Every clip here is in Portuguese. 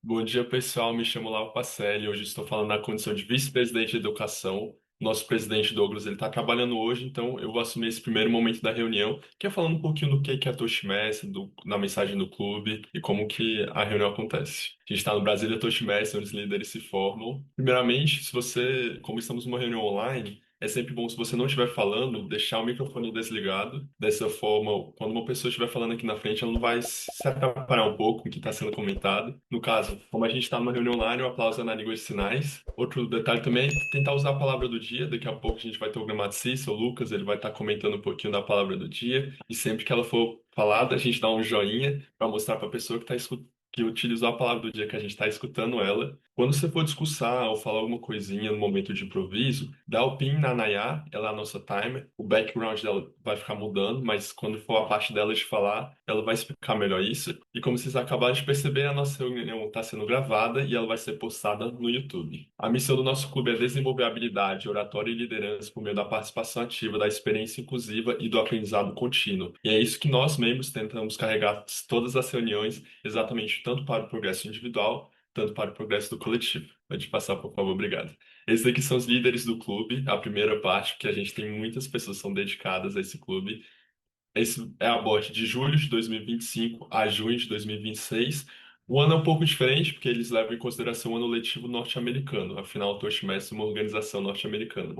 Bom dia, pessoal. Me chamo Lavo Pacelli. Hoje estou falando na condição de vice-presidente de educação. Nosso presidente Douglas ele está trabalhando hoje, então eu vou assumir esse primeiro momento da reunião, que é falando um pouquinho do que é a Toastmasters, da mensagem do clube e como que a reunião acontece. A gente está no Brasília Toastmasters, onde os líderes se formam. Primeiramente, como estamos numa reunião online, é sempre bom, se você não estiver falando, deixar o microfone desligado. Dessa forma, quando uma pessoa estiver falando aqui na frente, ela não vai se atrapalhar um pouco com o que está sendo comentado. No caso, como a gente está numa reunião online, o aplauso é na língua de sinais. Outro detalhe também é tentar usar a palavra do dia. Daqui a pouco a gente vai ter o gramaticista, o Lucas, ele vai estar comentando um pouquinho da palavra do dia. E sempre que ela for falada, a gente dá um joinha para mostrar para a pessoa que está escutando, que utilizou a palavra do dia que a gente está escutando ela. Quando você for discursar ou falar alguma coisinha no momento de improviso, dá o pin na Nayá, ela é a nossa timer. O background dela vai ficar mudando, mas quando for a parte dela de falar, ela vai explicar melhor isso. E como vocês acabaram de perceber, a nossa reunião está sendo gravada e ela vai ser postada no YouTube. A missão do nosso clube é desenvolver habilidade, oratória e liderança por meio da participação ativa, da experiência inclusiva e do aprendizado contínuo. E é isso que nós, membros, tentamos carregar todas as reuniões, exatamente tanto para o progresso individual tanto para o progresso do coletivo. Pode passar, por favor, obrigado. Esses aqui são os líderes do clube, a primeira parte, que a gente tem muitas pessoas que são dedicadas a esse clube. Esse é a bot de julho de 2025 a junho de 2026. O ano é um pouco diferente, porque eles levam em consideração o ano letivo norte-americano. Afinal, o Toastmasters é uma organização norte-americana.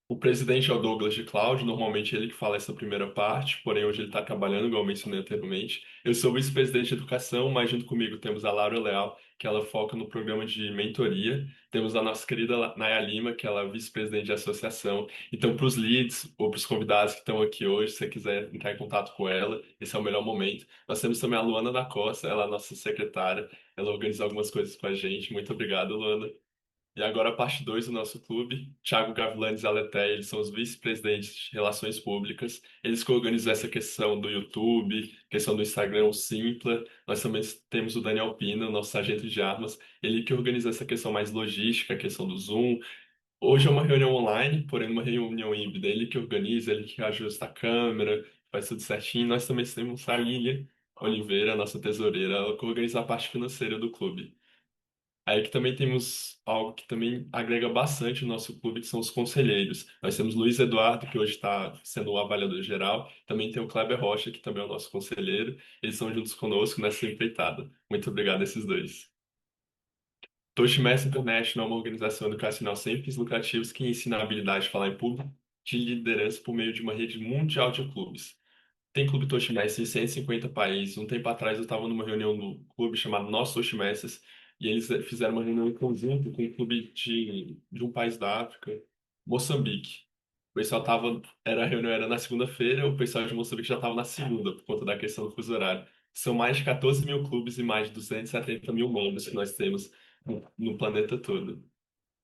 O presidente é o Douglas de Cláudio, normalmente ele que fala essa primeira parte, porém hoje ele está trabalhando, igual eu mencionei anteriormente. Eu sou vice-presidente de educação, mas junto comigo temos a Laura Leal, que ela foca no programa de mentoria. Temos a nossa querida Naya Lima, que ela é vice-presidente de associação. Então, para os leads ou para os convidados que estão aqui hoje, se você quiser entrar em contato com ela, esse é o melhor momento. Nós temos também a Luana da Costa, ela é a nossa secretária, ela organiza algumas coisas com a gente. Muito obrigado, Luana. E agora a parte 2 do nosso clube. Thiago Gavilanes e Aleté, eles são os vice-presidentes de Relações Públicas. Eles que organizam essa questão do YouTube, questão do Instagram, o Simpla. Nós também temos o Daniel Pina, nosso sargento de armas. Ele que organiza essa questão mais logística, a questão do Zoom. Hoje é uma reunião online, porém uma reunião híbrida. Ele que organiza, ele que ajusta a câmera, faz tudo certinho. Nós também temos a Lília Oliveira, nossa tesoureira, ela que organiza a parte financeira do clube. Aí que também temos algo que também agrega bastante no nosso clube, que são os conselheiros. Nós temos Luiz Eduardo, que hoje está sendo o avaliador geral. Também tem o Kleber Rocha, que também é o nosso conselheiro. Eles são juntos conosco nessa empreitada. Muito obrigado a esses dois. Toastmasters International é uma organização educacional sem fins lucrativos que ensina a habilidade de falar em público de liderança por meio de uma rede mundial de clubes. Tem clube Toastmasters em 150 países. Um tempo atrás eu estava numa reunião no clube chamado Nós Toastmasters e eles fizeram uma reunião em conjunto com um clube de um país da África, Moçambique. O pessoal tava, a reunião era na segunda-feira, o pessoal de Moçambique já estava na segunda, por conta da questão do fuso horário. São mais de 14 mil clubes e mais de 270 mil membros que nós temos no planeta todo.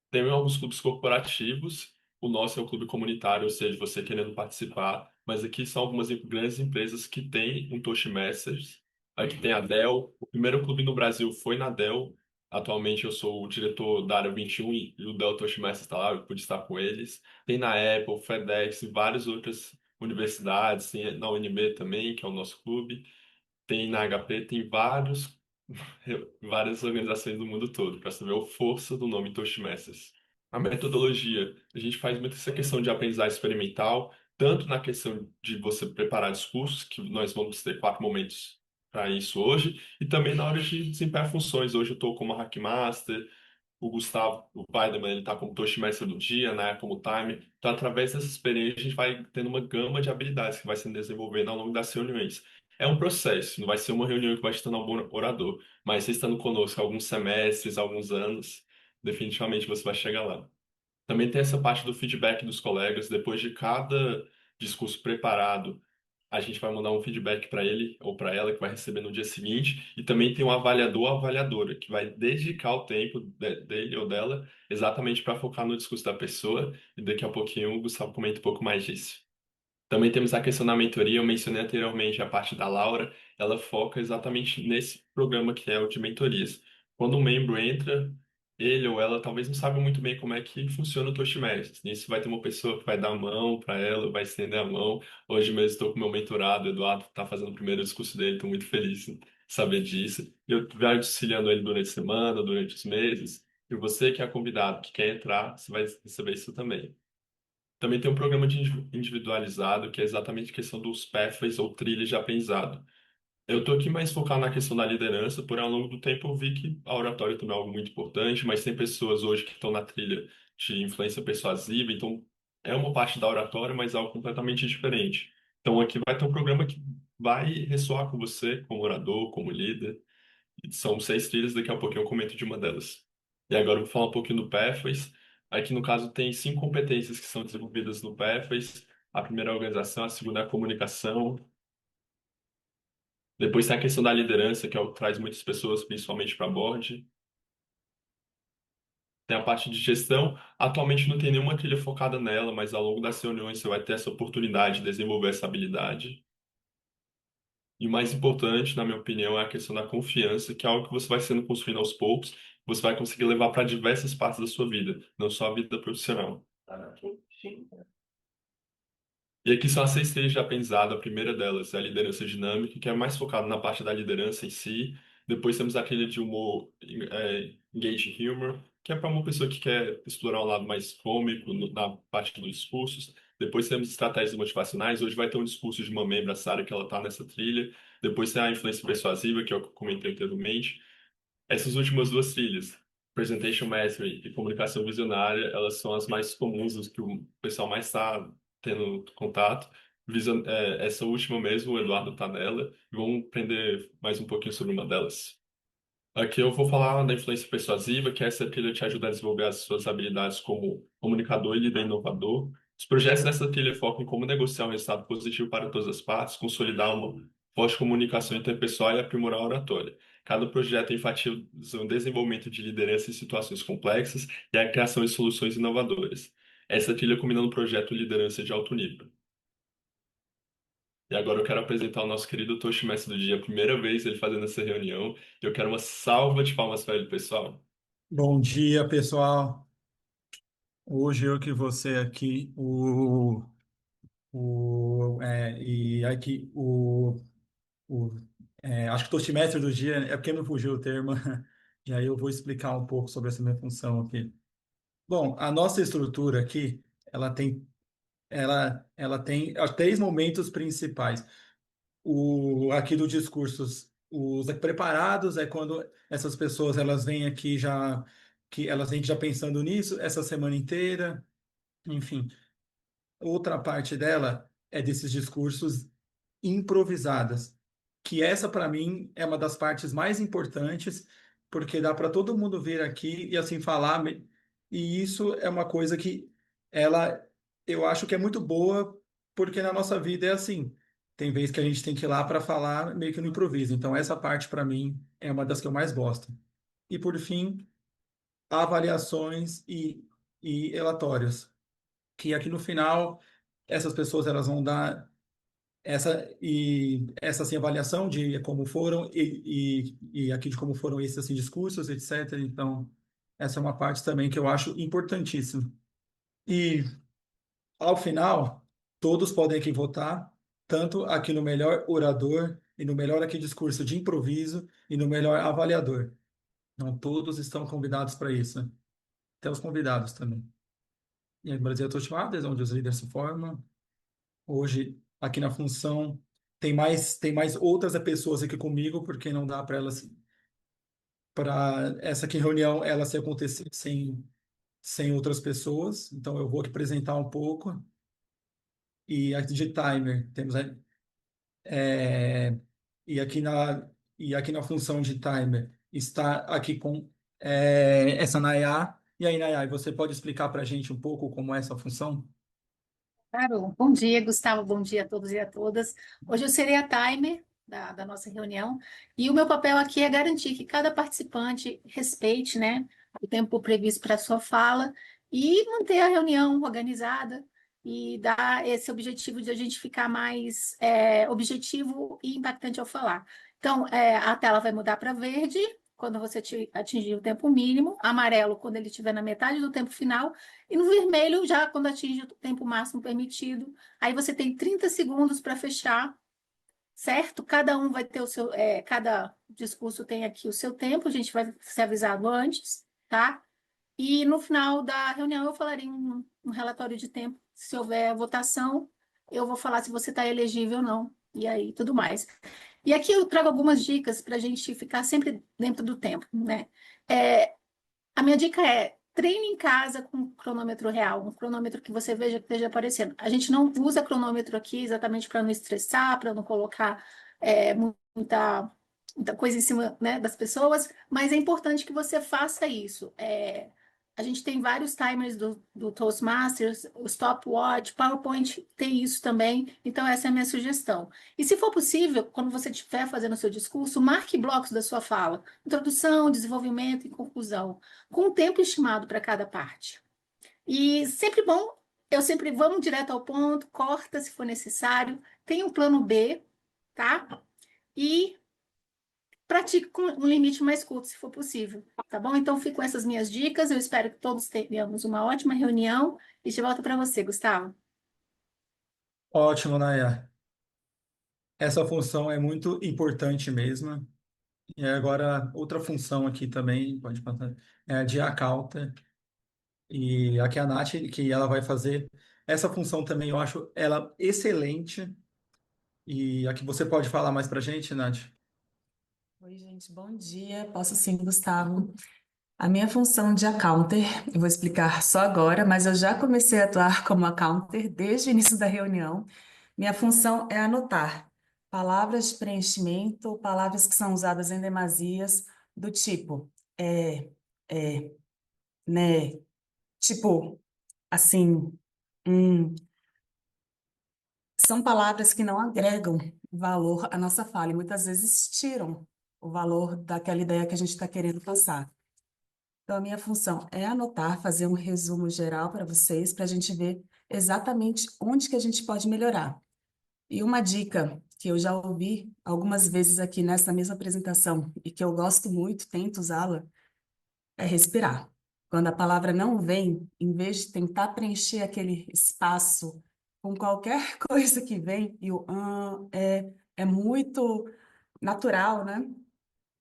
Tem alguns clubes corporativos, o nosso é um clube comunitário, ou seja, você querendo participar, mas aqui são algumas grandes empresas que têm um Toastmasters. Aqui tem a Dell, o primeiro clube no Brasil foi na Dell. Atualmente eu sou o diretor da área 21 e o Dell Toastmasters está lá, eu pude estar com eles. Tem na Apple, FedEx e várias outras universidades, tem na UNB também, que é o nosso clube. Tem na HP, tem várias organizações do mundo todo, para saber a força do nome Toastmasters. A metodologia, a gente faz muito essa questão de aprendizagem experimental, tanto na questão de você preparar discursos, que nós vamos ter 4 momentos para isso hoje, e também na hora de desempenhar funções. Hoje eu estou como Hackmaster, o Gustavo, o Weidemann, ele está como Toastmaster do dia, né, como Timer. Então, através dessa experiência, a gente vai tendo uma gama de habilidades que vai se desenvolvendo ao longo das reuniões. É um processo, não vai ser uma reunião que vai te tornar um bom orador, mas você estando conosco há alguns semestres, alguns anos, definitivamente você vai chegar lá. Também tem essa parte do feedback dos colegas, depois de cada discurso preparado, a gente vai mandar um feedback para ele ou para ela que vai receber no dia seguinte, e também tem um avaliador ou avaliadora que vai dedicar o tempo dele ou dela exatamente para focar no discurso da pessoa, e daqui a pouquinho o Gustavo comenta um pouco mais disso. Também temos a questão da mentoria, eu mencionei anteriormente a parte da Laura, ela foca exatamente nesse programa que é o de mentorias. Quando um membro entra, ele ou ela talvez não saiba muito bem como é que funciona o Toastmasters. Nisso vai ter uma pessoa que vai dar a mão para ela, vai estender a mão. Hoje mesmo estou com o meu mentorado, o Eduardo, está fazendo o primeiro discurso dele, estou muito feliz. saber disso. E eu vai auxiliando ele durante a semana, durante os meses. E você que é convidado, que quer entrar, você vai receber isso também. Também tem um programa de individualizado, que é exatamente a questão dos pathways ou trilhas de aprendizado. Eu tô aqui mais focado na questão da liderança, por ao longo do tempo eu vi que a oratória também é algo muito importante, mas tem pessoas hoje que estão na trilha de influência persuasiva, então é uma parte da oratória, mas é algo completamente diferente. Então aqui vai ter um programa que vai ressoar com você, como orador, como líder. E são 6 trilhas, daqui a pouquinho eu comento de uma delas. E agora eu vou falar um pouquinho do Pathways. Aqui no caso tem 5 competências que são desenvolvidas no Pathways. A primeira é a organização, a segunda é a comunicação, depois tem a questão da liderança, que é o que traz muitas pessoas, principalmente para board. Tem a parte de gestão. Atualmente não tem nenhuma trilha focada nela, mas ao longo das reuniões você vai ter essa oportunidade de desenvolver essa habilidade. E o mais importante, na minha opinião, é a questão da confiança, que é algo que você vai sendo construindo aos poucos, você vai conseguir levar para diversas partes da sua vida, não só a vida profissional. E aqui são as 6 trilhas de aprendizado. A primeira delas é a liderança dinâmica, que é mais focada na parte da liderança em si. Depois temos a trilha de humor, engage humor, que é para uma pessoa que quer explorar um lado mais cômico na parte dos discursos. Depois temos estratégias motivacionais. Hoje vai ter um discurso de uma membra, a Sarah, que ela está nessa trilha. Depois tem a influência persuasiva, que é o que eu comentei anteriormente. Essas últimas 2 trilhas, Presentation Mastery e Comunicação Visionária, elas são as mais comuns, as que o pessoal mais está tendo contato. Essa última mesmo, o Eduardo está nela, e vamos aprender mais um pouquinho sobre uma delas. Aqui eu vou falar da influência persuasiva, que essa trilha te ajuda a desenvolver as suas habilidades como comunicador e líder inovador. Os projetos dessa trilha focam em como negociar um resultado positivo para todas as partes, consolidar uma forte comunicação interpessoal e aprimorar a oratória. Cada projeto enfatiza o desenvolvimento de liderança em situações complexas e a criação de soluções inovadoras. Essa trilha combina um projeto liderança de alto nível. E agora eu quero apresentar o nosso querido Toshimestre do dia, a primeira vez ele fazendo essa reunião. E eu quero uma salva de palmas para ele, pessoal. Bom dia, pessoal. Hoje eu que você aqui, e aqui acho que o Toastmaster do dia é porque me fugiu o termo, e aí eu vou explicar um pouco sobre essa minha função aqui. Bom, a nossa estrutura aqui, ela tem 3 momentos principais. O aqui do discursos, os preparados é quando essas pessoas elas vêm aqui já que elas vêm já pensando nisso essa semana inteira. Enfim, outra parte dela é desses discursos improvisadas, que essa para mim é uma das partes mais importantes, porque dá para todo mundo vir aqui e assim falar, e isso é uma coisa que ela eu acho que é muito boa, porque na nossa vida é assim. Tem vezes que a gente tem que ir lá para falar meio que no improviso. Então essa parte para mim é uma das que eu mais gosto. E por fim, avaliações e relatórios que aqui no final essas pessoas elas vão dar essa assim, avaliação de como foram e aqui de como foram esses assim, discursos, etc. Então, essa é uma parte também que eu acho importantíssima. E, ao final, todos podem aqui votar, tanto aqui no melhor orador, e no melhor aqui discurso de improviso, e no melhor avaliador. Então, todos estão convidados para isso, né? Até os convidados também. E aí, Brasil Toastmasters, onde os líderes se formam. Hoje, aqui na função, tem mais outras pessoas aqui comigo, porque não dá para essa aqui reunião ela se acontecer sem outras pessoas. Então, eu vou aqui apresentar um pouco. E aqui de timer, temos é, e aqui na e aqui na função de timer está aqui com essa Nayá. E aí, Nayá, você pode explicar para a gente um pouco como é essa função? Claro, bom dia, Gustavo, bom dia a todos e a todas. Hoje eu serei a timer da nossa reunião e o meu papel aqui é garantir que cada participante respeite, né, o tempo previsto para a sua fala e manter a reunião organizada e dar esse objetivo de a gente ficar mais objetivo e impactante ao falar. Então, a tela vai mudar para verde quando você atingir o tempo mínimo, amarelo quando ele estiver na metade do tempo final e no vermelho, já quando atinge o tempo máximo permitido, aí você tem 30 segundos para fechar, certo? Cada um vai ter o seu, cada discurso tem aqui o seu tempo, a gente vai ser avisado antes, tá? E no final da reunião eu falarei um relatório de tempo. Se houver votação, eu vou falar se você está elegível ou não, e aí tudo mais. E aqui eu trago algumas dicas para a gente ficar sempre dentro do tempo, né? É, a minha dica é treine em casa com um cronômetro real, um cronômetro que você veja que esteja aparecendo. A gente não usa cronômetro aqui exatamente para não estressar, para não colocar muita, muita coisa em cima, né, das pessoas, mas é importante que você faça isso. A gente tem vários timers do Toastmasters, o Stopwatch, PowerPoint tem isso também, então essa é a minha sugestão. E se for possível, quando você estiver fazendo o seu discurso, marque blocos da sua fala, introdução, desenvolvimento e conclusão, com um tempo estimado para cada parte. E sempre bom, eu sempre vamos direto ao ponto, corta se for necessário, tem um plano B, tá? E pratique com um limite mais curto, se for possível, tá bom? Então, fico com essas minhas dicas. Eu espero que todos tenhamos uma ótima reunião e de volta para você, Gustavo. Ótimo, Nayar. Essa função é muito importante mesmo. E agora, outra função aqui também, pode passar, é a de accounter. E aqui a Nath, que ela vai fazer essa função também, eu acho ela excelente. E aqui você pode falar mais pra gente, Nath? Oi, gente, bom dia. Posso sim, Gustavo. A minha função de accounter, eu vou explicar só agora, mas eu já comecei a atuar como accounter desde o início da reunião. Minha função é anotar palavras de preenchimento, palavras que são usadas em demasias, do tipo é, é, né, tipo, assim, hum, são palavras que não agregam valor à nossa fala e muitas vezes tiram o valor daquela ideia que a gente está querendo passar. Então, a minha função é anotar, fazer um resumo geral para vocês, para a gente ver exatamente onde que a gente pode melhorar. E uma dica que eu já ouvi algumas vezes aqui nessa mesma apresentação e que eu gosto muito, tento usá-la, é respirar. Quando a palavra não vem, em vez de tentar preencher aquele espaço com qualquer coisa que vem, e o é muito natural, né?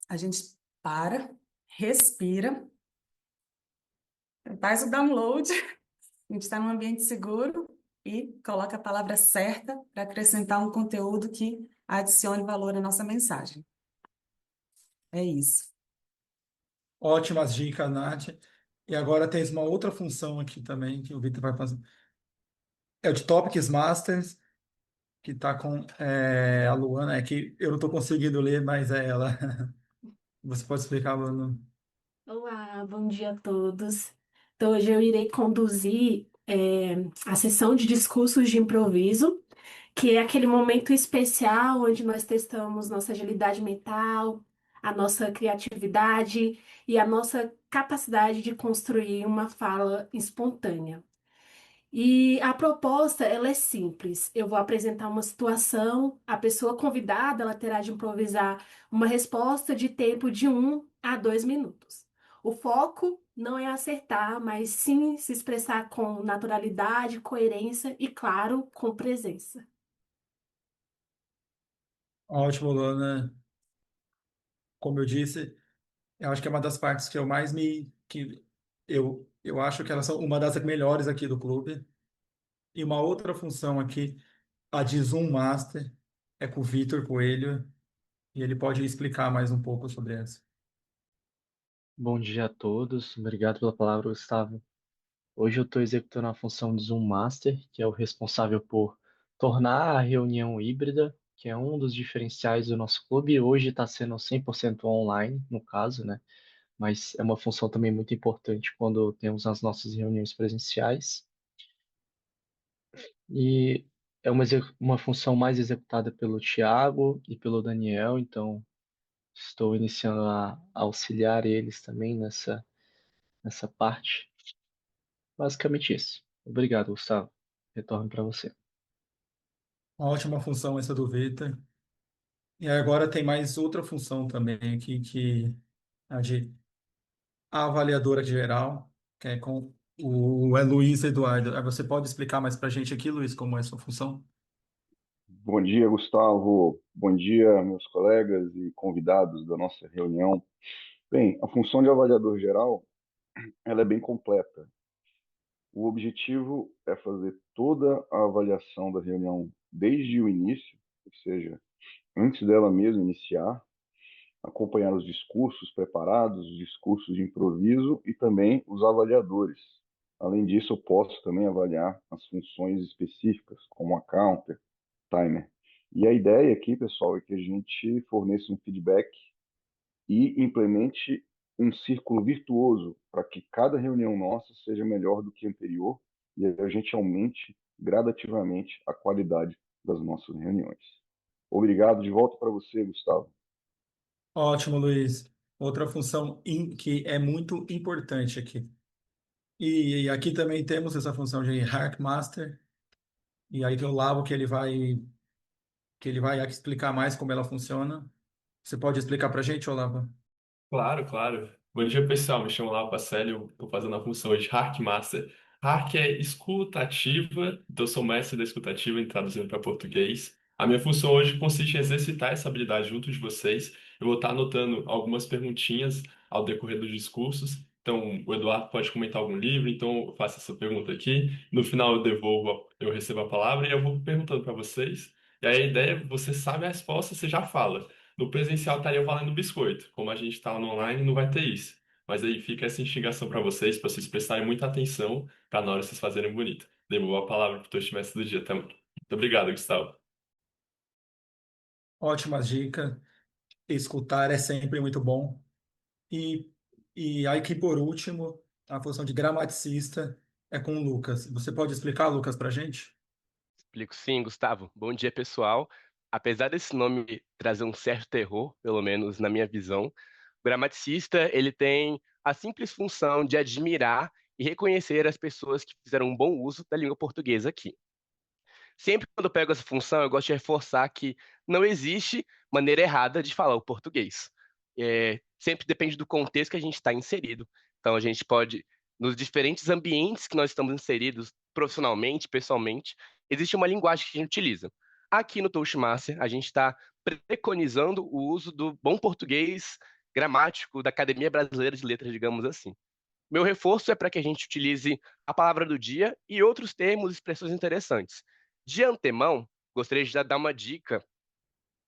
A gente para, respira, faz o download, a gente está num ambiente seguro e coloca a palavra certa para acrescentar um conteúdo que adicione valor à nossa mensagem. É isso. Ótimas dicas, Nath. E agora tens uma outra função aqui também que o Victor vai fazer. É o de Topics Masters, que está com a Luana. É que eu não estou conseguindo ler, mas é ela. Você pode explicar, Luana? Olá, bom dia a todos. Então, hoje eu irei conduzir a sessão de discursos de improviso, que é aquele momento especial onde nós testamos nossa agilidade mental, a nossa criatividade e a nossa capacidade de construir uma fala espontânea. E a proposta, ela é simples. Eu vou apresentar uma situação, a pessoa convidada, ela terá de improvisar uma resposta de tempo de 1 a 2 minutos. O foco não é acertar, mas sim se expressar com naturalidade, coerência e, claro, com presença. Ótimo, Luana. Como eu disse, eu acho que é uma das partes que eu mais me... que eu acho que elas são uma das melhores aqui do clube. E uma outra função aqui, a de Zoom Master, é com o Vitor Coelho, e ele pode explicar mais um pouco sobre essa. Bom dia a todos, obrigado pela palavra, Gustavo. Hoje eu estou executando a função de Zoom Master, que é o responsável por tornar a reunião híbrida, que é um dos diferenciais do nosso clube. Hoje está sendo 100% online, no caso, né? Mas é uma função também muito importante quando temos as nossas reuniões presenciais. E é uma função mais executada pelo Tiago e pelo Daniel, então estou iniciando a auxiliar eles também nessa parte. Basicamente isso. Obrigado, Gustavo. Retorno para você. Uma ótima função essa do Vitor. E agora tem mais outra função também aqui, que é a de avaliadora geral, que é com o Luiz Eduardo. Aí você pode explicar mais para a gente aqui, Luiz, como é a sua função? Bom dia, Gustavo. Bom dia, meus colegas e convidados da nossa reunião. Bem, a função de avaliador geral, ela é bem completa. O objetivo é fazer toda a avaliação da reunião desde o início, ou seja, antes dela mesmo iniciar, acompanhar os discursos preparados, os discursos de improviso e também os avaliadores. Além disso, eu posso também avaliar as funções específicas, como a counter, timer. E a ideia aqui, pessoal, é que a gente forneça um feedback e implemente um círculo virtuoso para que cada reunião nossa seja melhor do que a anterior e a gente aumente gradativamente a qualidade das nossas reuniões. Obrigado, de volta para você, Gustavo. Ótimo, Luiz. Outra função que é muito importante aqui. E aqui também temos essa função de Hackmaster, e aí tem o Lavo que ele vai explicar mais como ela funciona. Você pode explicar para a gente, Olavo? Claro, claro. Bom dia, pessoal. Me chamo Lau Pacelli, eu estou fazendo a função de Hack Master. Hack é escuta ativa, então eu sou mestre da escuta ativa, traduzindo para português. A minha função hoje consiste em exercitar essa habilidade junto de vocês. Eu vou estar anotando algumas perguntinhas ao decorrer dos discursos. Então, o Eduardo pode comentar algum livro, então eu faço essa pergunta aqui. No final eu devolvo, eu recebo a palavra e eu vou perguntando para vocês. E aí a ideia é, você sabe a resposta, você já fala. No presencial estaria valendo biscoito. Como a gente está no online, não vai ter isso. Mas aí fica essa instigação para vocês prestarem muita atenção para na hora vocês fazerem bonito. Devolvo a palavra para o Toastmaster do dia. Muito obrigado, Gustavo. Ótimas dicas. Escutar é sempre muito bom. E, e aí que, por último, a função de gramaticista é com o Lucas. Você pode explicar, Lucas, para a gente? Explico sim, Gustavo. Bom dia, pessoal. Apesar desse nome trazer um certo terror, pelo menos na minha visão, o gramaticista ele tem a simples função de admirar e reconhecer as pessoas que fizeram um bom uso da língua portuguesa aqui. Sempre quando eu pego essa função, eu gosto de reforçar que não existe maneira errada de falar o português. Sempre depende do contexto que a gente está inserido. Então, a gente pode, nos diferentes ambientes que nós estamos inseridos, profissionalmente, pessoalmente, existe uma linguagem que a gente utiliza. Aqui no Toastmaster, a gente está preconizando o uso do bom português gramático da Academia Brasileira de Letras, digamos assim. Meu reforço é para que a gente utilize a palavra do dia e outros termos e expressões interessantes. De antemão, gostaria de dar uma dica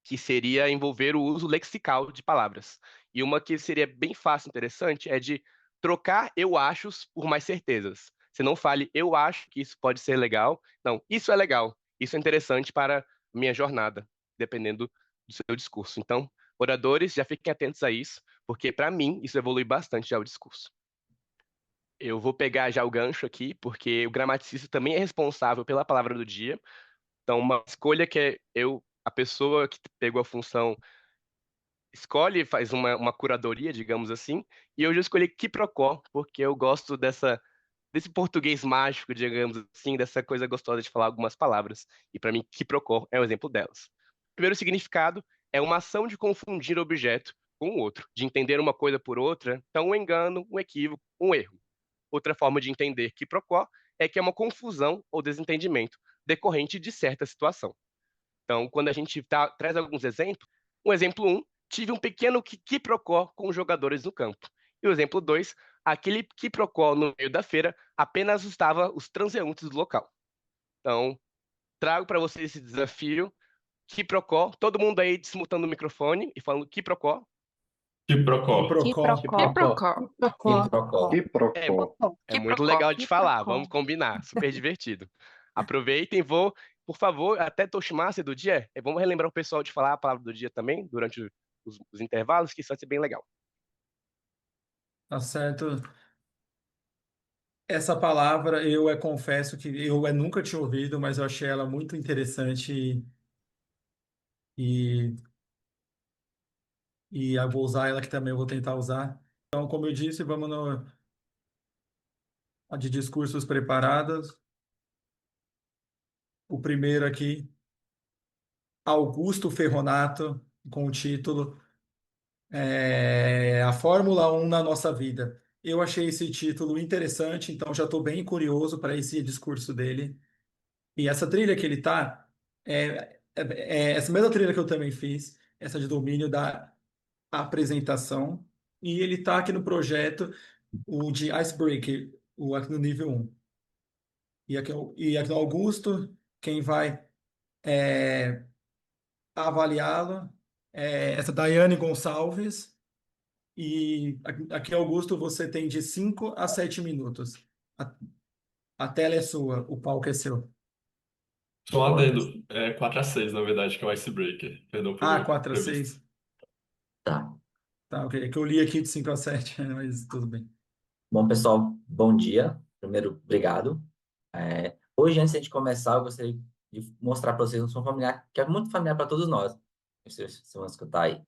que seria envolver o uso lexical de palavras. E uma que seria bem fácil e interessante é de trocar eu achos por mais certezas. Você não fale eu acho que isso pode ser legal. Não, isso é legal. Isso é interessante para a minha jornada, dependendo do seu discurso. Então, oradores, já fiquem atentos a isso, porque para mim isso evolui bastante já o discurso. Eu vou pegar já o gancho aqui, porque o gramaticista também é responsável pela palavra do dia. Então, uma escolha que é a pessoa que pegou a função, escolhe, faz uma curadoria, digamos assim, e eu já escolhi quiprocó, porque eu gosto desse português mágico, digamos assim, dessa coisa gostosa de falar algumas palavras. E para mim, quiprocó é um exemplo delas. O primeiro significado é uma ação de confundir objeto com o outro, de entender uma coisa por outra, então um engano, um equívoco, um erro. Outra forma de entender quiprocó é que é uma confusão ou desentendimento decorrente de certa situação. Então, quando a gente traz alguns exemplos, um exemplo um, tive um pequeno quiprocó com os jogadores no campo. E o exemplo 2, aquele quiprocó no meio da feira apenas assustava os transeuntes do local. Então, trago para vocês esse desafio, quiprocó, todo mundo aí desmutando o microfone e falando quiprocó. Que procó. Quiprocó. Quiprocó. É, Quiprocó. é muito legal de falar, vamos combinar, super divertido. Aproveitem, por favor, até Toastmaster do dia, vamos relembrar o pessoal de falar a palavra do dia também, durante os intervalos, que isso vai ser bem legal. Tá certo. Essa palavra confesso que nunca tinha ouvido, mas eu achei ela muito interessante e, e eu vou usar ela aqui também, eu vou tentar usar. Então, como eu disse, vamos no a de discursos preparados. O primeiro aqui, Augusto Ferronato, com o título A Fórmula 1 na Nossa Vida. Eu achei esse título interessante, então já estou bem curioso para esse discurso dele. E essa trilha que ele tá, essa mesma trilha que eu também fiz, essa de domínio da apresentação, e ele está aqui no projeto, o de Icebreaker, o aqui no nível 1. E aqui no Augusto, quem vai é, avaliá-lo é essa Daiane Gonçalves, e aqui, Augusto, você tem de 5 a 7 minutos. A, a tela é sua, o palco é seu. Só um Boa. adendo. É 4-6, na verdade, que é o Icebreaker. Perdão Ah, pelo 4 a imprevisto. 6. Tá. Tá, ok. É que eu li aqui de 5 a 7, mas tudo bem. Bom, pessoal, bom dia. Primeiro, obrigado. Hoje, antes de a gente começar, eu gostaria de mostrar para vocês um som familiar, que é muito familiar para todos nós. Vocês vão escutar aí.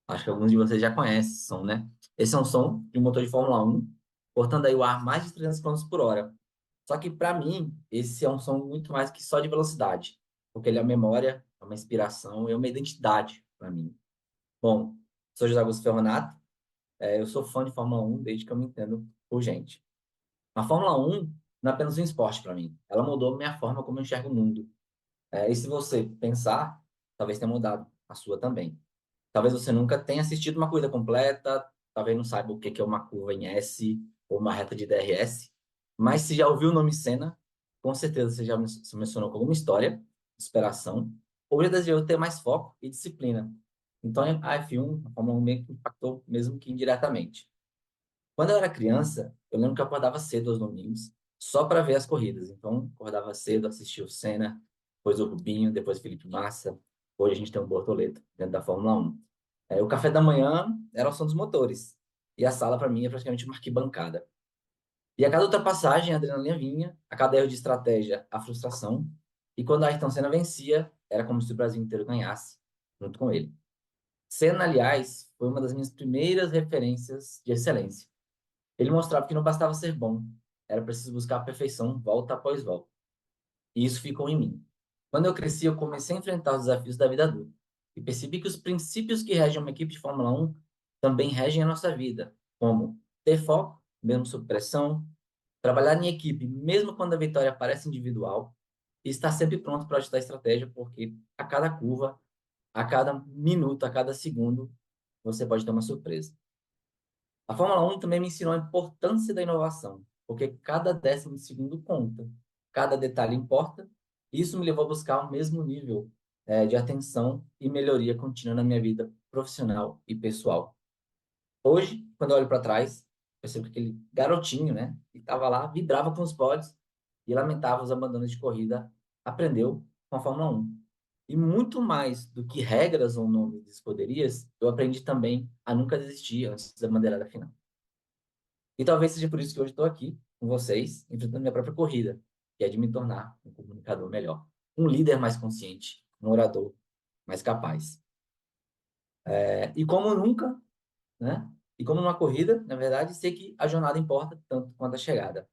Acho que alguns de vocês já conhecem esse som, né? Esse é um som de um motor de Fórmula 1, cortando aí o ar mais de 300 km por hora. Só que, para mim, esse é um som muito mais que só de velocidade, porque ele é uma memória, é uma inspiração, é uma identidade para mim. Bom, sou José Augusto Ferronato, eu sou fã de Fórmula 1 desde que eu me entendo por gente. A Fórmula 1 não é apenas um esporte para mim, ela mudou a minha forma como eu enxergo o mundo. E se você pensar, talvez tenha mudado a sua também. Talvez você nunca tenha assistido uma corrida completa, talvez não saiba o que é uma curva em S ou uma reta de DRS, mas se já ouviu o nome Senna, com certeza você já se mencionou com alguma história, inspiração, ou já desejou ter mais foco e disciplina. Então a F1, a Fórmula 1 meio que impactou mesmo que indiretamente. Quando eu era criança, eu lembro que eu acordava cedo aos domingos, só para ver as corridas. Então, acordava cedo, assistia o Senna, depois o Rubinho, depois o Felipe Massa. Hoje a gente tem um Bortoleto dentro da Fórmula 1. O café da manhã era o som dos motores. E a sala, para mim, é praticamente uma arquibancada. E a cada ultrapassagem, a adrenalina vinha, a cada erro de estratégia, a frustração. E quando a Ayrton Senna vencia, era como se o Brasil inteiro ganhasse, junto com ele. Senna, aliás, foi uma das minhas primeiras referências de excelência. Ele mostrava que não bastava ser bom, era preciso buscar a perfeição volta após volta. E isso ficou em mim. Quando eu cresci, eu comecei a enfrentar os desafios da vida adulta e percebi que os princípios que regem uma equipe de Fórmula 1 também regem a nossa vida, como ter foco, mesmo sob pressão, trabalhar em equipe, mesmo quando a vitória parece individual, e estar sempre pronto para ajustar a estratégia, porque a cada curva, a cada minuto, a cada segundo, você pode ter uma surpresa. A Fórmula 1 também me ensinou a importância da inovação, porque cada décimo de segundo conta, cada detalhe importa. Isso me levou a buscar o mesmo nível de atenção e melhoria contínua na minha vida profissional e pessoal. Hoje, quando eu olho para trás, percebo que aquele garotinho, né, que estava lá, vibrava com os pódios e lamentava os abandonos de corrida, aprendeu com a Fórmula 1. E muito mais do que regras ou nomes de escuderias, eu aprendi também a nunca desistir antes da bandeirada final. E talvez seja por isso que hoje estou aqui com vocês, enfrentando minha própria corrida, que é de me tornar um comunicador melhor, um líder mais consciente, um orador mais capaz. E como nunca, né? E como numa corrida, na verdade, sei que a jornada importa tanto quanto a chegada.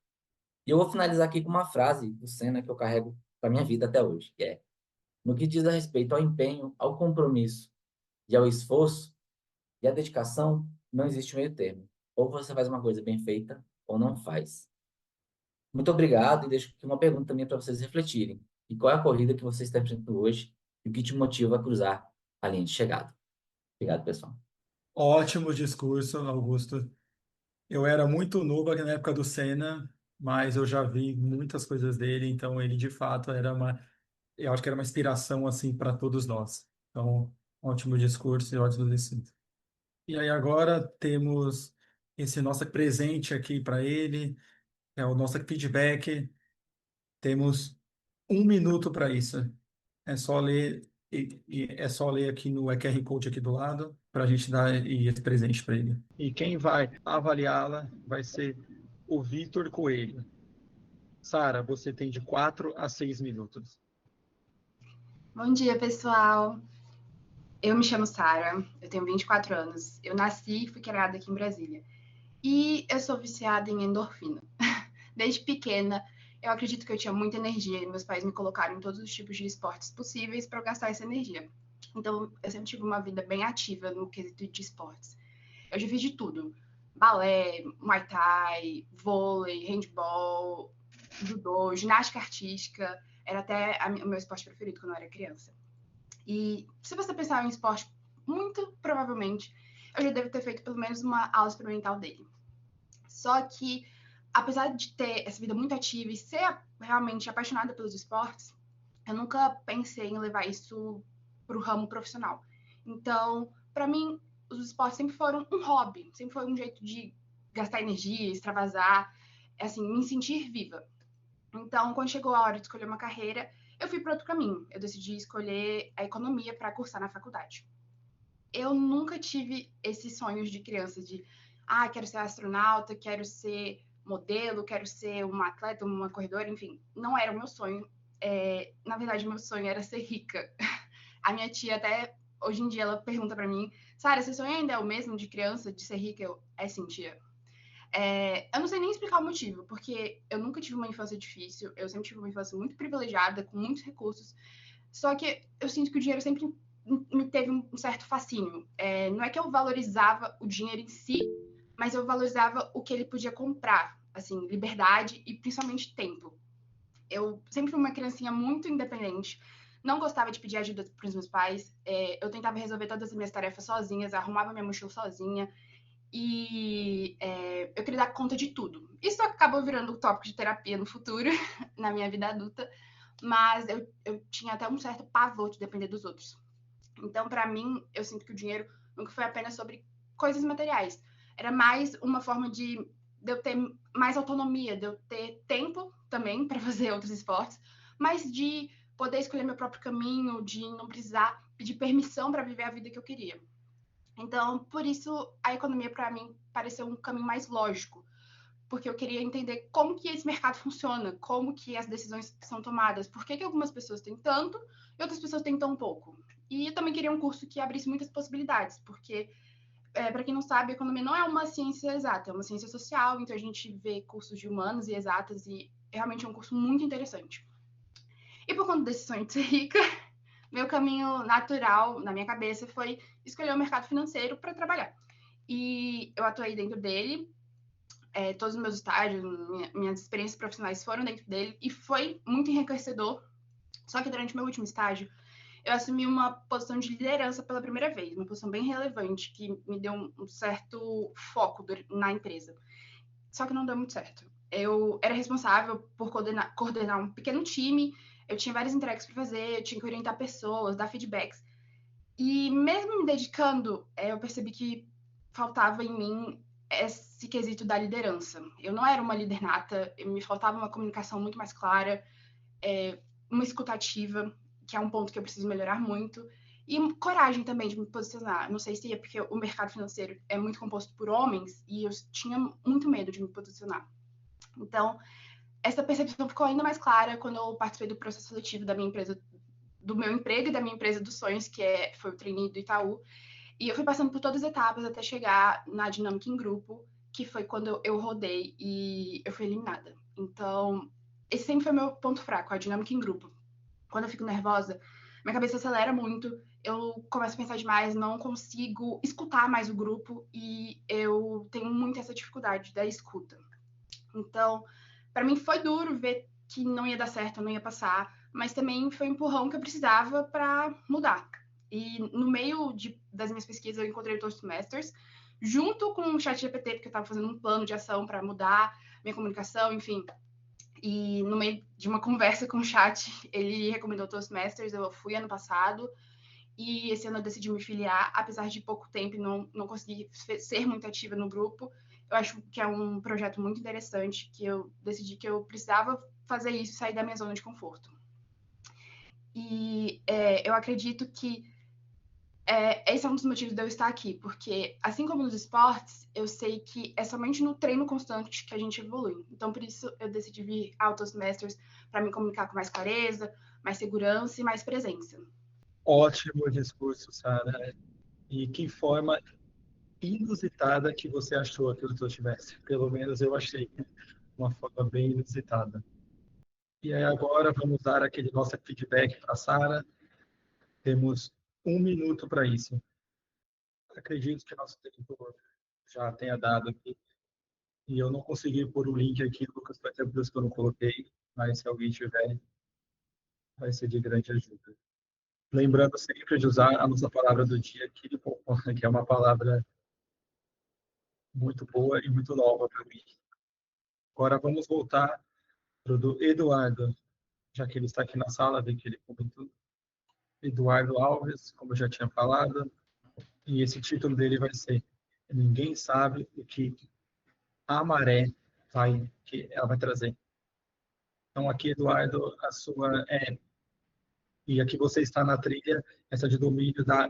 E eu vou finalizar aqui com uma frase do Senna que eu carrego para minha vida até hoje, que é: no que diz a respeito ao empenho, ao compromisso e ao esforço e à dedicação, não existe meio termo. Ou você faz uma coisa bem feita, ou não faz. Muito obrigado e deixo aqui uma pergunta também para vocês refletirem. E qual é a corrida que você está enfrentando hoje e o que te motiva a cruzar a linha de chegada? Obrigado, pessoal. Ótimo discurso, Augusto. Eu era muito novo aqui na época do Senna, mas eu já vi muitas coisas dele, então ele de fato eu acho que era uma inspiração assim para todos nós. Então, ótimo discurso e ótimo ensino. E aí agora temos esse nosso presente aqui para ele, é o nosso feedback. Temos 1 minuto para isso. É só ler e é só ler aqui no QR Code aqui do lado para a gente dar esse presente para ele. E quem vai avaliá-la vai ser o Vitor Coelho. Sara, você tem de 4 a 6 minutos. Bom dia, pessoal. Eu me chamo Sara, eu tenho 24 anos. Eu nasci e fui criada aqui em Brasília. E eu sou viciada em endorfina. Desde pequena, eu acredito que eu tinha muita energia e meus pais me colocaram em todos os tipos de esportes possíveis para eu gastar essa energia. Então, eu sempre tive uma vida bem ativa no quesito de esportes. Eu já fiz de tudo. balé, muay thai, vôlei, handball, judô, ginástica artística, era até o meu esporte preferido quando eu era criança. E se você pensar em esporte, muito provavelmente eu já devo ter feito pelo menos uma aula experimental dele. Só que, apesar de ter essa vida muito ativa e ser realmente apaixonada pelos esportes, eu nunca pensei em levar isso para o ramo profissional. Então, para mim, os esportes sempre foram um hobby, sempre foi um jeito de gastar energia, extravasar, assim, me sentir viva. Então, quando chegou a hora de escolher uma carreira, eu fui para outro caminho. Eu decidi escolher a economia para cursar na faculdade. Eu nunca tive esses sonhos de criança de, quero ser astronauta, quero ser modelo, quero ser uma atleta, uma corredora, enfim. Não era o meu sonho. Na verdade, meu sonho era ser rica. A minha tia até, hoje em dia, ela pergunta para mim, Sara, seu sonho ainda é o mesmo de criança, de ser rica? Sim, tia. Eu não sei nem explicar o motivo, porque eu nunca tive uma infância difícil, eu sempre tive uma infância muito privilegiada, com muitos recursos, só que eu sinto que o dinheiro sempre me teve um certo fascínio. Não é que eu valorizava o dinheiro em si, mas eu valorizava o que ele podia comprar, assim, liberdade e principalmente tempo. Eu sempre fui uma criancinha muito independente, não gostava de pedir ajuda para os meus pais, eu tentava resolver todas as minhas tarefas sozinhas, arrumava minha mochila sozinha, e eu queria dar conta de tudo. Isso acabou virando um tópico de terapia no futuro, na minha vida adulta, mas eu tinha até um certo pavor de depender dos outros. Então, para mim, eu sinto que o dinheiro nunca foi apenas sobre coisas materiais. Era mais uma forma de eu ter mais autonomia, de eu ter tempo também para fazer outros esportes, mas de poder escolher meu próprio caminho, de não precisar pedir permissão para viver a vida que eu queria. Então, por isso, a economia, para mim, pareceu um caminho mais lógico, porque eu queria entender como que esse mercado funciona, como que as decisões são tomadas, por que algumas pessoas têm tanto e outras pessoas têm tão pouco. E eu também queria um curso que abrisse muitas possibilidades, porque, para quem não sabe, a economia não é uma ciência exata, é uma ciência social, então a gente vê cursos de humanos e exatas, e realmente é um curso muito interessante. E por conta desse sonho de ser rica, meu caminho natural na minha cabeça foi escolher o mercado financeiro para trabalhar. E eu atuei dentro dele, todos os meus estágios, minhas experiências profissionais foram dentro dele, e foi muito enriquecedor. Só que durante o meu último estágio, eu assumi uma posição de liderança pela primeira vez, uma posição bem relevante, que me deu um certo foco na empresa. Só que não deu muito certo. Eu era responsável por coordenar um pequeno time, eu tinha várias entregas para fazer, eu tinha que orientar pessoas, dar feedbacks. E mesmo me dedicando, eu percebi que faltava em mim esse quesito da liderança. Eu não era uma líder nata, me faltava uma comunicação muito mais clara, uma escutativa, que é um ponto que eu preciso melhorar muito, e coragem também de me posicionar. Não sei se é porque o mercado financeiro é muito composto por homens e eu tinha muito medo de me posicionar. Então, essa percepção ficou ainda mais clara quando eu participei do processo seletivo da minha empresa, do meu emprego e da minha empresa dos sonhos, que foi o trainee do Itaú. E eu fui passando por todas as etapas até chegar na dinâmica em grupo, que foi quando eu rodei e eu fui eliminada. Então, esse sempre foi meu ponto fraco, a dinâmica em grupo. Quando eu fico nervosa, minha cabeça acelera muito, eu começo a pensar demais, não consigo escutar mais o grupo e eu tenho muito essa dificuldade da escuta. Então, para mim foi duro ver que não ia dar certo, não ia passar, mas também foi um empurrão que eu precisava para mudar. E no meio das minhas pesquisas eu encontrei o Toastmasters, junto com o ChatGPT, porque eu estava fazendo um plano de ação para mudar minha comunicação, enfim. E no meio de uma conversa com o chat, ele recomendou o Toastmasters, eu fui ano passado, e esse ano eu decidi me filiar, apesar de pouco tempo e não conseguir ser muito ativa no grupo. Eu acho que é um projeto muito interessante, que eu decidi que eu precisava fazer isso, sair da minha zona de conforto. E eu acredito que esse é um dos motivos de eu estar aqui, porque, assim como nos esportes, eu sei que é somente no treino constante que a gente evolui. Então, por isso, eu decidi vir ao Toastmasters para me comunicar com mais clareza, mais segurança e mais presença. Ótimo discurso, Sara. E que forma inusitada que você achou aquilo que eu tivesse. Pelo menos eu achei uma forma bem inusitada. E aí agora vamos dar aquele nosso feedback para a Sara. Temos 1 minuto para isso. Acredito que nosso tempo já tenha dado aqui. E eu não consegui pôr o link aqui, Lucas, foi até por isso que eu não coloquei, mas se alguém tiver, vai ser de grande ajuda. Lembrando sempre de usar a nossa palavra do dia, que é uma palavra muito boa e muito nova para mim. Agora vamos voltar para o do Eduardo, já que ele está aqui na sala, vi que ele comentou. Eduardo Alves, como eu já tinha falado, e esse título dele vai ser Ninguém sabe o que a maré que ela vai trazer. Então aqui, Eduardo, e aqui você está na trilha, essa de domínio da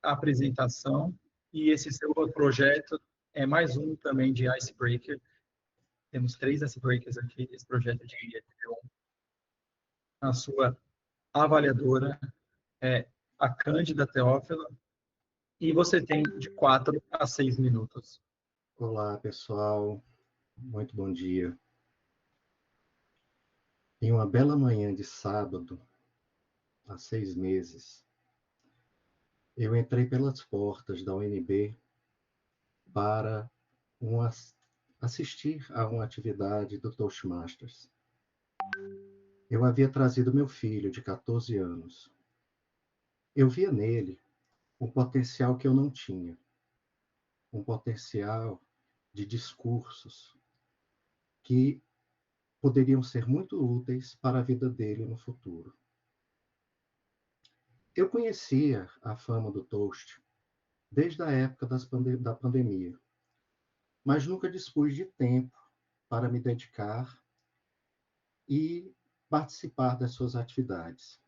apresentação, e esse seu projeto é mais um também de Icebreaker. Temos 3 Icebreakers aqui, esse projeto de a sua avaliadora é a Cândida Teófila, e você tem de 4 a 6 minutos. Olá, pessoal. Muito bom dia. Em uma bela manhã de sábado, há 6 meses, eu entrei pelas portas da UNB para assistir a uma atividade do Toastmasters. Eu havia trazido meu filho, de 14 anos. Eu via nele um potencial que eu não tinha, um potencial de discursos que poderiam ser muito úteis para a vida dele no futuro. Eu conhecia a fama do Toast desde a época da pandemia, mas nunca dispus de tempo para me dedicar e participar das suas atividades.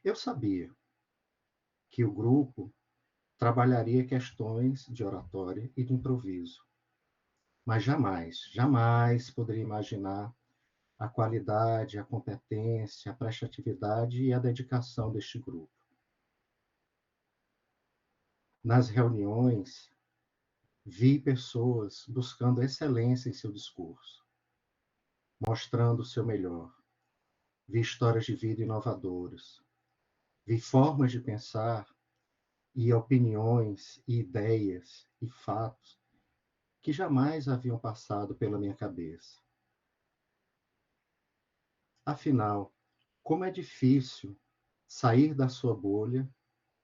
Eu sabia que o grupo trabalharia questões de oratória e de improviso, mas jamais poderia imaginar a qualidade, a competência, a prestatividade e a dedicação deste grupo. Nas reuniões, vi pessoas buscando excelência em seu discurso, mostrando o seu melhor. Vi histórias de vida inovadoras. Vi formas de pensar e opiniões, e ideias e fatos que jamais haviam passado pela minha cabeça. Afinal, como é difícil sair da sua bolha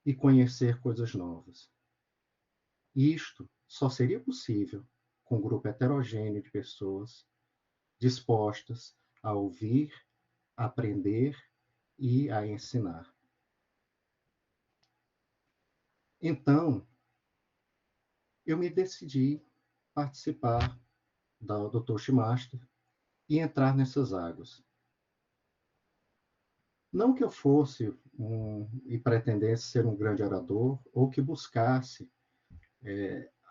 e conhecer coisas novas. Isto só seria possível com um grupo heterogêneo de pessoas dispostas a ouvir, a aprender e a ensinar. Então, eu me decidi participar do Toastmaster e entrar nessas águas. Não que eu fosse e pretendesse ser um grande orador, ou que buscasse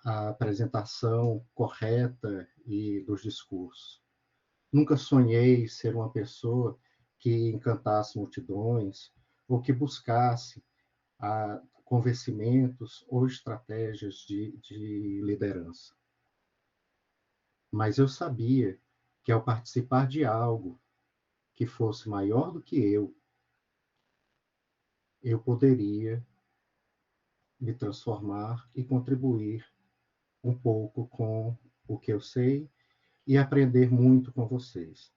a apresentação correta e dos discursos. Nunca sonhei ser uma pessoa que encantasse multidões, ou que buscasse convencimentos ou estratégias de liderança. Mas eu sabia que ao participar de algo que fosse maior do que eu poderia me transformar e contribuir um pouco com o que eu sei e aprender muito com vocês.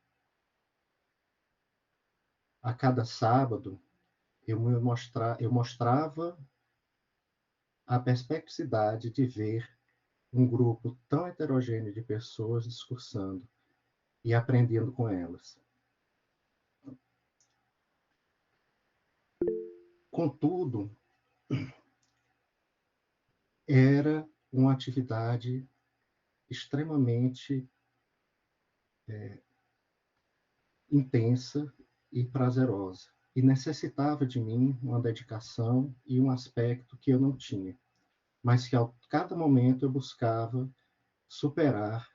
A cada sábado, eu mostrava a perplexidade de ver um grupo tão heterogêneo de pessoas discursando e aprendendo com elas. Contudo, era uma atividade extremamente intensa e prazerosa, e necessitava de mim uma dedicação e um aspecto que eu não tinha, mas que a cada momento eu buscava superar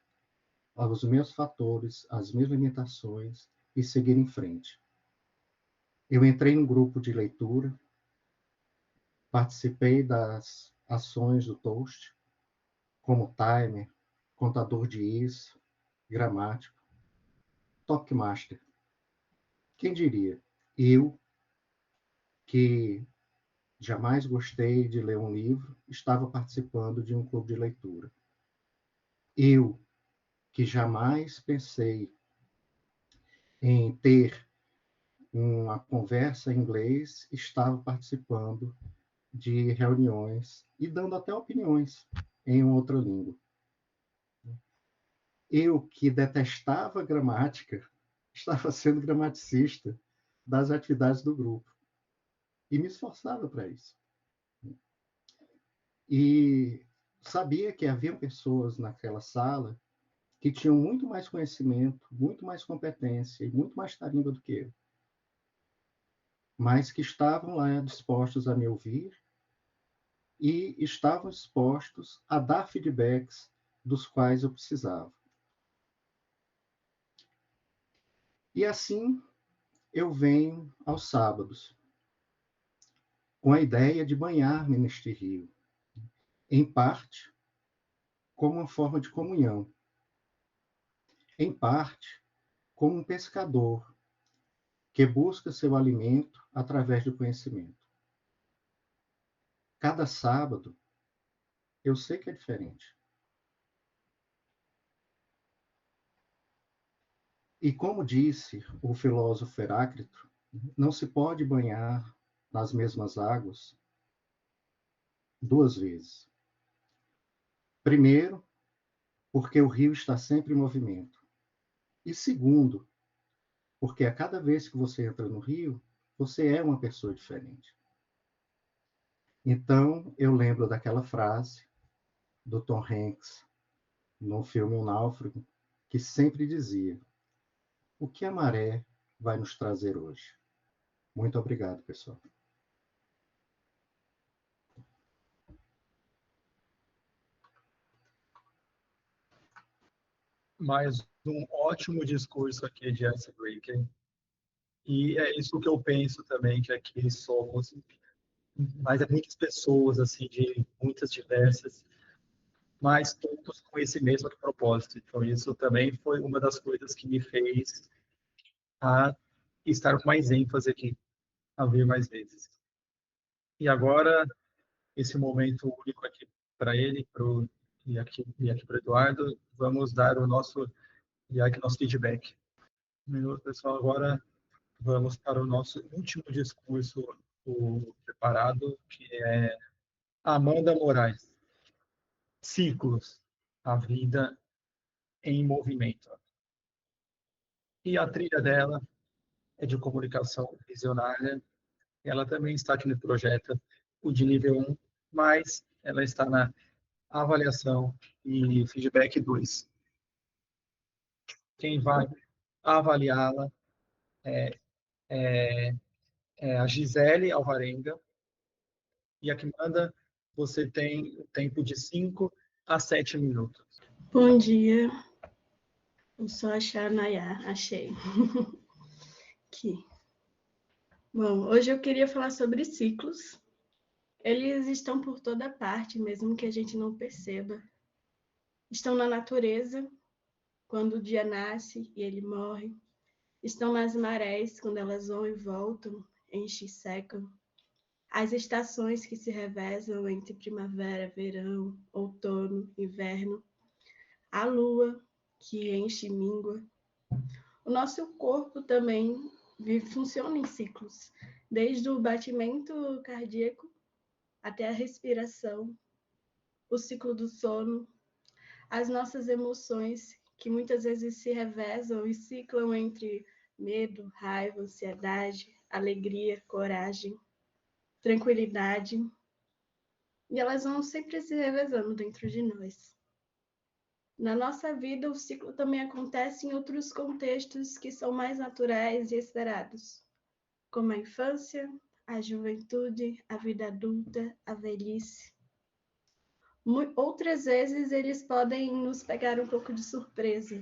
os meus fatores, as minhas limitações e seguir em frente. Eu entrei em um grupo de leitura, participei das ações do Toast, como timer, contador de is, gramático, Talkmaster. Quem diria? Eu, que jamais gostei de ler um livro, estava participando de um clube de leitura. Eu, que jamais pensei em ter uma conversa em inglês, estava participando de reuniões e dando até opiniões em outra língua. Eu, que detestava gramática, estava sendo gramaticista das atividades do grupo e me esforçava para isso. E sabia que haviam pessoas naquela sala que tinham muito mais conhecimento, muito mais competência e muito mais tarimba do que eu, mas que estavam lá dispostos a me ouvir e estavam dispostos a dar feedbacks dos quais eu precisava. E assim eu venho aos sábados, com a ideia de banhar-me neste rio, em parte como uma forma de comunhão, em parte como um pescador que busca seu alimento através do conhecimento. Cada sábado, eu sei que é diferente. E como disse o filósofo Heráclito, não se pode banhar nas mesmas águas duas vezes. Primeiro, porque o rio está sempre em movimento. E segundo, porque a cada vez que você entra no rio, você é uma pessoa diferente. Então, eu lembro daquela frase do Tom Hanks no filme O Náufrago, que sempre dizia: o que a maré vai nos trazer hoje? Muito obrigado, pessoal. Mais um ótimo discurso aqui de Icebreaker. E é isso que eu penso também, que aqui somos, mas é muitas pessoas, assim, de muitas diversas, mas todos com esse mesmo propósito. Então, isso também foi uma das coisas que me fez a estar com mais ênfase aqui, a vir mais vezes. E agora, esse momento único aqui para ele, e aqui para o Eduardo, vamos dar o nosso feedback. Um minuto, pessoal, agora vamos para o nosso último discurso preparado, que é Amanda Moraes. Ciclos, a vida em movimento. E a trilha dela é de comunicação visionária. Ela também está aqui no projeto, o de nível 1, mas ela está na avaliação e feedback 2. Quem vai avaliá-la é a Gisele Alvarenga. E aqui manda, você tem o tempo de 5 a 7 minutos. Bom dia, eu sou a Xanayá, achei. Aqui. Bom, hoje eu queria falar sobre ciclos. Eles estão por toda parte, mesmo que a gente não perceba. Estão na natureza, quando o dia nasce e ele morre. Estão nas marés, quando elas vão e voltam, enchem e secam. As estações que se revezam entre primavera, verão, outono, inverno. A lua, que enche e mingua. O nosso corpo também funciona em ciclos, desde o batimento cardíaco até a respiração, o ciclo do sono, as nossas emoções, que muitas vezes se revezam e ciclam entre medo, raiva, ansiedade, alegria, coragem, tranquilidade, e elas vão sempre se revezando dentro de nós. Na nossa vida, o ciclo também acontece em outros contextos que são mais naturais e esperados, como a infância, a juventude, a vida adulta, a velhice. Outras vezes, eles podem nos pegar um pouco de surpresa,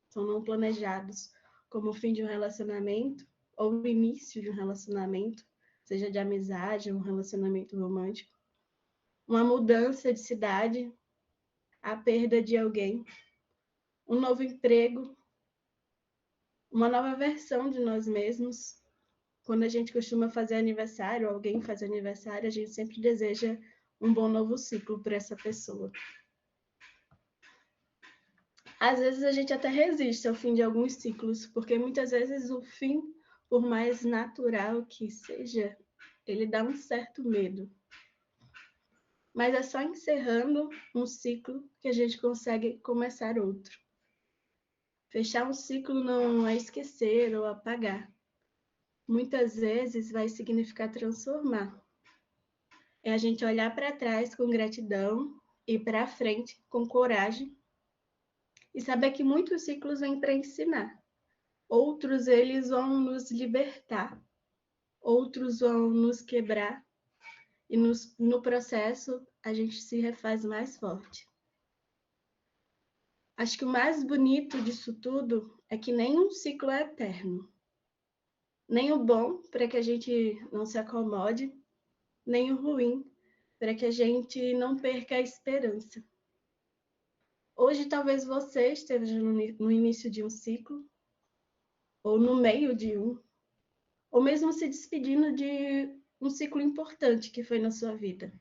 são não planejados, como o fim de um relacionamento ou o início de um relacionamento, seja de amizade ou um relacionamento romântico, uma mudança de cidade, a perda de alguém, um novo emprego, uma nova versão de nós mesmos, quando a gente costuma fazer aniversário, alguém faz aniversário, a gente sempre deseja um bom novo ciclo para essa pessoa. Às vezes a gente até resiste ao fim de alguns ciclos, porque muitas vezes o fim, por mais natural que seja, ele dá um certo medo. Mas é só encerrando um ciclo que a gente consegue começar outro. Fechar um ciclo não é esquecer ou apagar. Muitas vezes vai significar transformar. É a gente olhar para trás com gratidão e para frente com coragem e saber que muitos ciclos vêm para ensinar. Outros eles vão nos libertar, outros vão nos quebrar e no processo a gente se refaz mais forte. Acho que o mais bonito disso tudo é que nenhum ciclo é eterno. Nem o bom, para que a gente não se acomode, nem o ruim, para que a gente não perca a esperança. Hoje, talvez você esteja no início de um ciclo, ou no meio de um, ou mesmo se despedindo de um ciclo importante que foi na sua vida.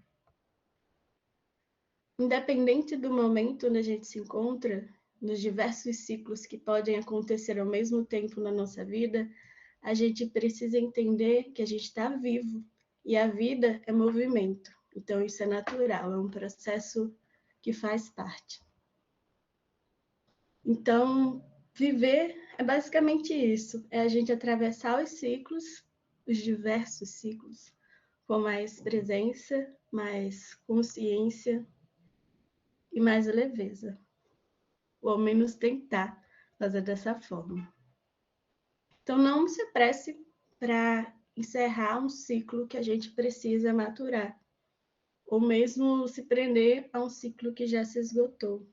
Independente do momento onde a gente se encontra, nos diversos ciclos que podem acontecer ao mesmo tempo na nossa vida, a gente precisa entender que a gente está vivo e a vida é movimento. Então, isso é natural, é um processo que faz parte. Então, viver é basicamente isso, é a gente atravessar os ciclos, os diversos ciclos, com mais presença, mais consciência e mais leveza. Ou ao menos tentar fazer dessa forma. Então, não se apresse para encerrar um ciclo que a gente precisa maturar, ou mesmo se prender a um ciclo que já se esgotou.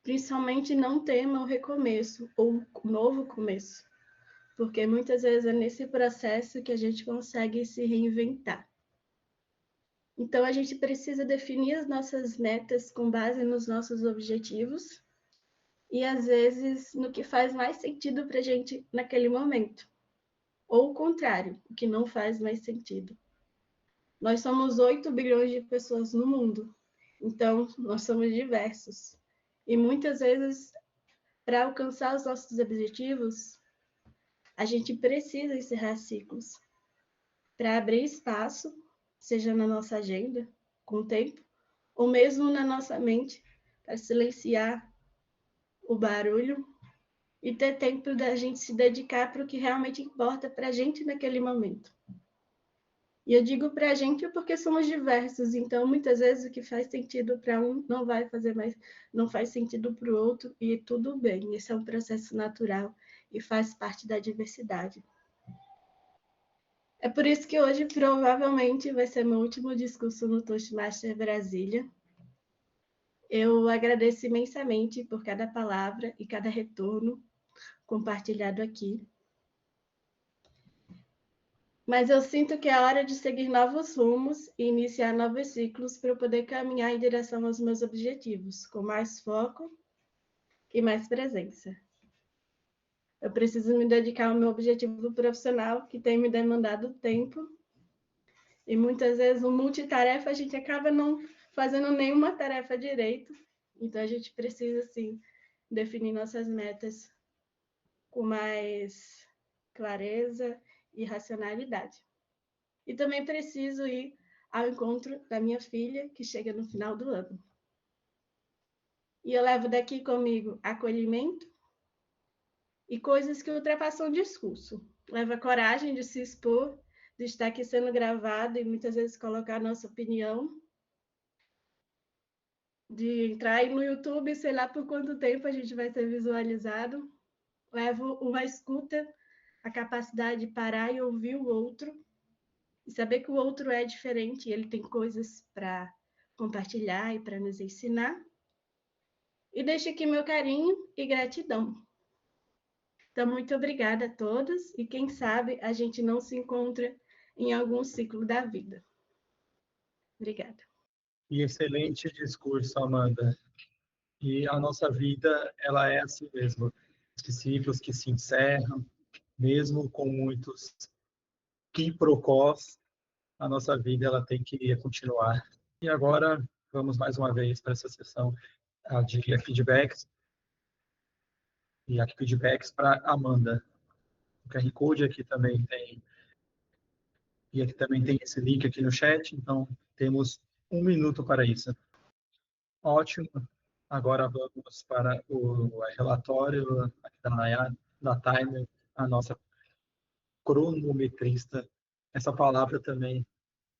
Principalmente não tema o recomeço ou o novo começo, porque muitas vezes é nesse processo que a gente consegue se reinventar. Então, a gente precisa definir as nossas metas com base nos nossos objetivos e, às vezes, no que faz mais sentido para a gente naquele momento. Ou o contrário, o que não faz mais sentido. Nós somos 8 bilhões de pessoas no mundo, então nós somos diversos. E muitas vezes, para alcançar os nossos objetivos, a gente precisa encerrar ciclos para abrir espaço, seja na nossa agenda, com o tempo, ou mesmo na nossa mente, para silenciar o barulho e ter tempo da gente se dedicar para o que realmente importa para a gente naquele momento. E eu digo para a gente porque somos diversos, então muitas vezes o que faz sentido para um não vai fazer mais, não faz sentido para o outro, e tudo bem, esse é um processo natural e faz parte da diversidade. É por isso que hoje provavelmente vai ser meu último discurso no Toastmaster Brasília. Eu agradeço imensamente por cada palavra e cada retorno compartilhado aqui. Mas eu sinto que é hora de seguir novos rumos e iniciar novos ciclos para eu poder caminhar em direção aos meus objetivos, com mais foco e mais presença. Eu preciso me dedicar ao meu objetivo profissional, que tem me demandado tempo, e muitas vezes, o multitarefa, a gente acaba não fazendo nenhuma tarefa direito, então a gente precisa, sim, definir nossas metas com mais clareza e racionalidade. E também preciso ir ao encontro da minha filha, que chega no final do ano. E eu levo daqui comigo acolhimento e coisas que ultrapassam o discurso. Leva coragem de se expor, de estar aqui sendo gravado e muitas vezes colocar a nossa opinião, de entrar aí no YouTube, sei lá por quanto tempo a gente vai ser visualizado. Levo uma escuta, a capacidade de parar e ouvir o outro, e saber que o outro é diferente, ele tem coisas para compartilhar e para nos ensinar. E deixo aqui meu carinho e gratidão. Então, muito obrigada a todos, e quem sabe a gente não se encontra em algum ciclo da vida. Obrigada. E excelente discurso, Amanda. E a nossa vida, ela é assim mesmo. Esses ciclos que se encerram, mesmo com muitos quiprocós, a nossa vida ela tem que continuar. E agora, vamos mais uma vez para essa sessão de feedbacks. E aqui feedbacks para Amanda. O QR Code aqui também tem. E aqui também tem esse link aqui no chat, então temos 1 minuto para isso. Ótimo. Agora vamos para o relatório aqui da Nayara, da Timer, a nossa cronometrista. Essa palavra também,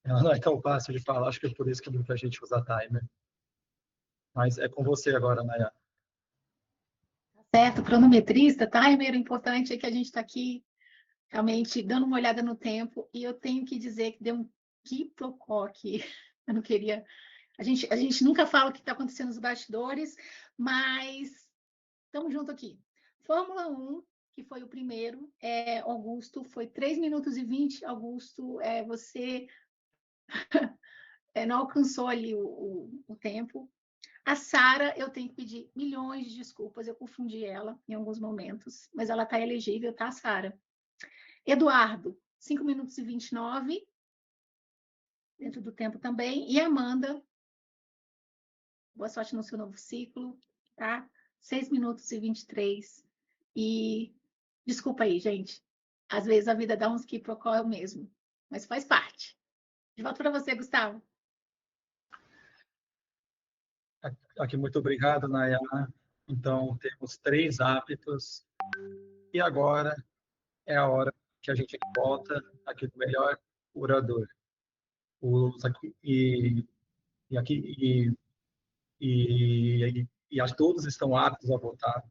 ela não é tão fácil de falar, acho que é por isso que muita gente usa Timer. Mas é com você agora, Nayara. Certo, cronometrista, timer, o importante é que a gente está aqui realmente dando uma olhada no tempo, e eu tenho que dizer que deu um quiprocó aqui. Eu não queria. A gente nunca fala o que está acontecendo nos bastidores, mas estamos juntos aqui. Fórmula 1, que foi o primeiro, Augusto, foi 3 minutos e 20. Augusto, você não alcançou ali o tempo. A Sara, eu tenho que pedir milhões de desculpas, eu confundi ela em alguns momentos, mas ela está elegível, tá, Sara? Eduardo, 5 minutos e 29, dentro do tempo também. E Amanda, boa sorte no seu novo ciclo, tá? 6 minutos e 23. E desculpa aí, gente. Às vezes a vida dá uns quiprocó mesmo, mas faz parte. De volta para você, Gustavo. Aqui, muito obrigado, Nayara. Então, temos 3 aptos. E agora é a hora que a gente volta aqui do melhor orador. E acho que todos estão aptos a votar.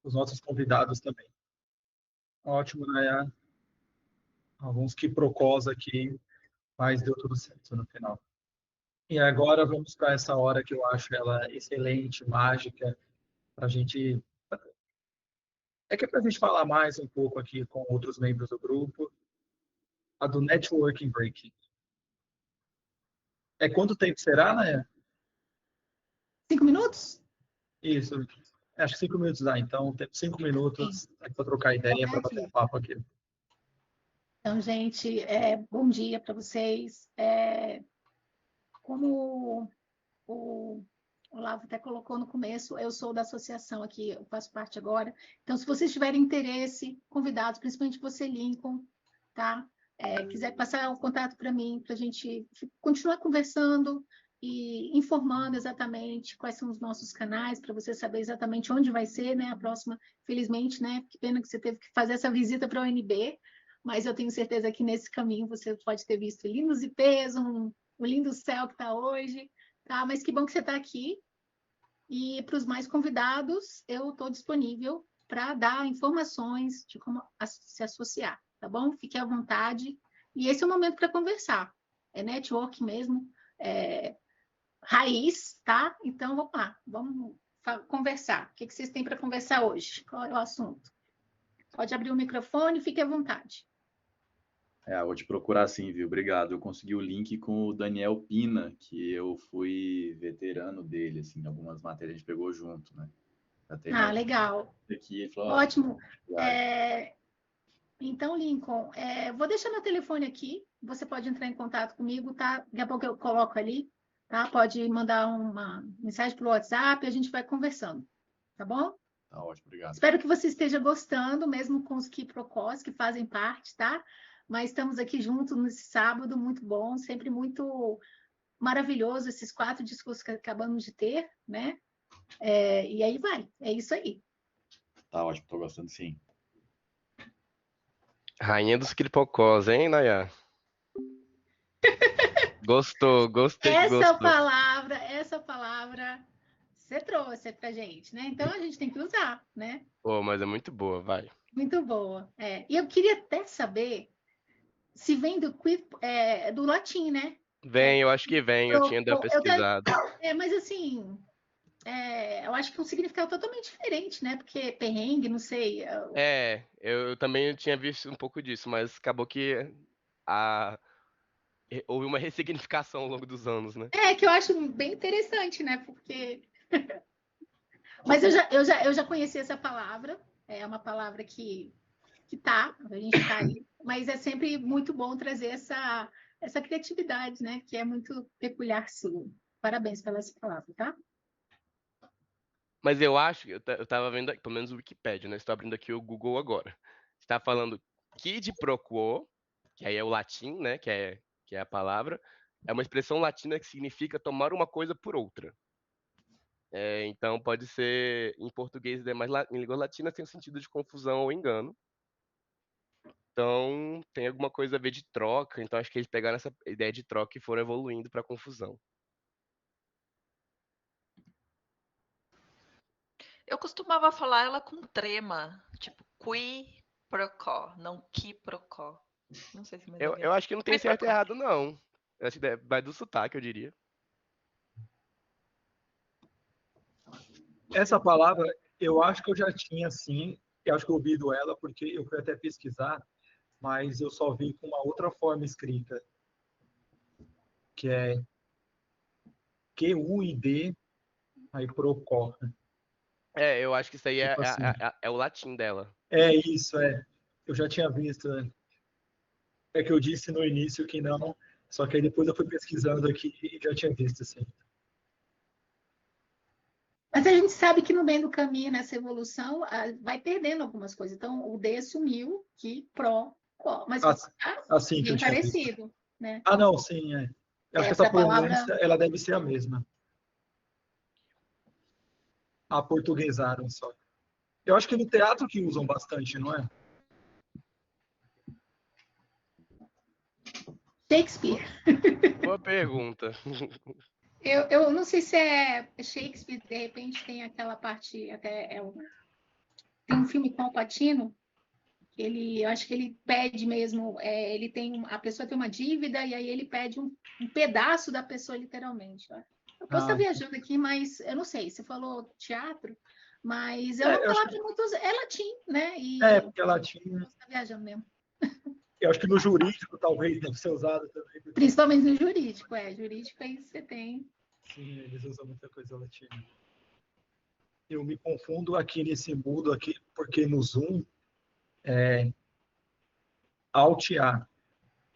Os nossos convidados também. Ótimo, Nayara. Alguns quiprocós aqui, mas deu tudo certo no final. E agora vamos para essa hora que eu acho ela excelente, mágica, para a gente. É que é para a gente falar mais um pouco aqui com outros membros do grupo, a do Networking Break. Quanto tempo será, né? 5 minutos? Isso. Acho que 5 minutos dá. Então, temos 5 minutos para trocar ideia, para bater um papo aqui. Então, gente, bom dia para vocês. Como o Olavo até colocou no começo, eu sou da associação aqui, eu faço parte agora. Então, se vocês tiverem interesse, convidados, principalmente você, Lincoln, tá? Quiser passar o contato para mim, para a gente continuar conversando e informando exatamente quais são os nossos canais, para você saber exatamente onde vai ser, né? A próxima, felizmente, né? Que pena que você teve que fazer essa visita para a UNB, mas eu tenho certeza que nesse caminho você pode ter visto lindos IPs, o lindo céu que está hoje, tá? Mas que bom que você está aqui. E para os mais convidados, eu estou disponível para dar informações de como se associar, tá bom? Fique à vontade. E esse é o momento para conversar. É network mesmo, raiz, tá? Então, vamos lá, vamos conversar. O que vocês têm para conversar hoje? Qual é o assunto? Pode abrir o microfone, fique à vontade. Vou te procurar sim, viu? Obrigado. Eu consegui o link com o Daniel Pina, que eu fui veterano dele, assim, algumas matérias a gente pegou junto, né? Legal. Aqui, ele falou, ótimo. Então, Lincoln, vou deixar meu telefone aqui, você pode entrar em contato comigo, tá? Daqui a pouco eu coloco ali, tá? Pode mandar uma mensagem para o WhatsApp e a gente vai conversando, tá bom? Tá ótimo, obrigado. Espero que você esteja gostando, mesmo com os quiprocós que fazem parte, tá? Mas estamos aqui juntos nesse sábado, muito bom, sempre muito maravilhoso esses 4 discursos que acabamos de ter, né? E aí vai, é isso aí. Tá ótimo, tô gostando sim. Rainha dos quipocós, hein, Nayara? Gostei que gostou. Essa palavra você trouxe pra gente, né? Então a gente tem que usar, né? Pô, mas é muito boa, vai. Muito boa. E eu queria até saber se vem do latim, né? Vem, eu acho que vem, eu tinha dado pesquisado. Mas assim, eu acho que é um significado totalmente diferente, né? Porque perrengue, não sei. Eu também tinha visto um pouco disso, mas acabou que houve uma ressignificação ao longo dos anos, né? Que eu acho bem interessante, né? Porque... Mas eu já conheci essa palavra, é uma palavra que que tá, a gente está aí, mas é sempre muito bom trazer essa criatividade, né? Que é muito peculiar sua. Parabéns pela essa palavra, tá? Mas eu acho, eu tava vendo, aqui, pelo menos o Wikipédia, né? Estou abrindo aqui o Google agora. Está falando quid pro quo, que aí é o latim, né? Que é a palavra. É uma expressão latina que significa tomar uma coisa por outra. Então pode ser, em português e demais em língua latina, tem o sentido de confusão ou engano. Então tem alguma coisa a ver de troca. Então acho que eles pegaram essa ideia de troca e foram evoluindo para confusão. Eu costumava falar ela com trema, tipo qui pro quo, não qui pro quo. Não sei se me Eu entendeu. acho que não tem Qui pro certo e quo. errado, não. Eu acho que vai do sotaque, eu diria. Essa palavra, eu acho que eu já tinha, sim, eu acho que eu ouvido ela, porque eu fui até pesquisar, mas eu só vi com uma outra forma escrita, que é QUID, aí Procó. Eu acho que isso aí Tipo assim. é o latim dela. É isso, é. Eu já tinha visto, né? É que eu disse no início que não, só que aí depois eu fui pesquisando aqui e já tinha visto, assim. Mas a gente sabe que no meio do caminho, nessa evolução, vai perdendo algumas coisas. Então, o D sumiu, que pró, quó. Mas Assim que eu bem tinha visto. parecido, né? Ah, não, sim, é. Eu acho que essa Essa palavra pronúncia, ela deve ser a mesma. Aportuguesaram só. Eu acho que no teatro que usam bastante, não é? Shakespeare. Boa pergunta. Eu não sei se é Shakespeare, de repente tem aquela parte, tem um filme com Al Pacino, eu acho que ele pede mesmo, a pessoa tem uma dívida e aí ele pede um pedaço da pessoa, literalmente. Ó. Eu posso estar viajando aqui, mas eu não sei, você falou teatro, mas é uma palavra muito... É latim, né? Porque é latim. Eu posso estar viajando mesmo. Eu acho que no jurídico talvez deve ser usado também. Principalmente no jurídico, jurídico aí você tem... Sim, eles usam muita coisa latina. Eu me confundo aqui nesse mudo aqui, porque no Zoom é Alt A.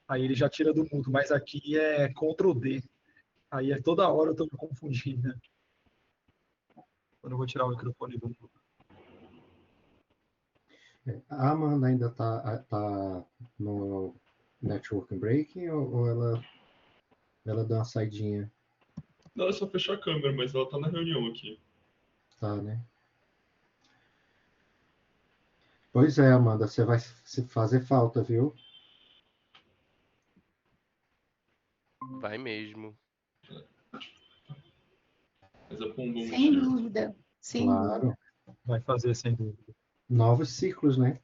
Aí ele já tira do mudo, mas aqui é Ctrl D. Aí toda hora eu tô me confundindo. Quando eu vou tirar o microfone do mudo. A Amanda ainda tá no networking breaking ou ela deu uma saidinha? Não, ela só fechou a câmera, mas ela tá na reunião aqui. Tá, né? Pois é, Amanda, você vai se fazer falta, viu? Vai mesmo. Mas é bom, Sem dúvida, sem Claro. dúvida. Vai fazer, sem dúvida. Novos ciclos, né?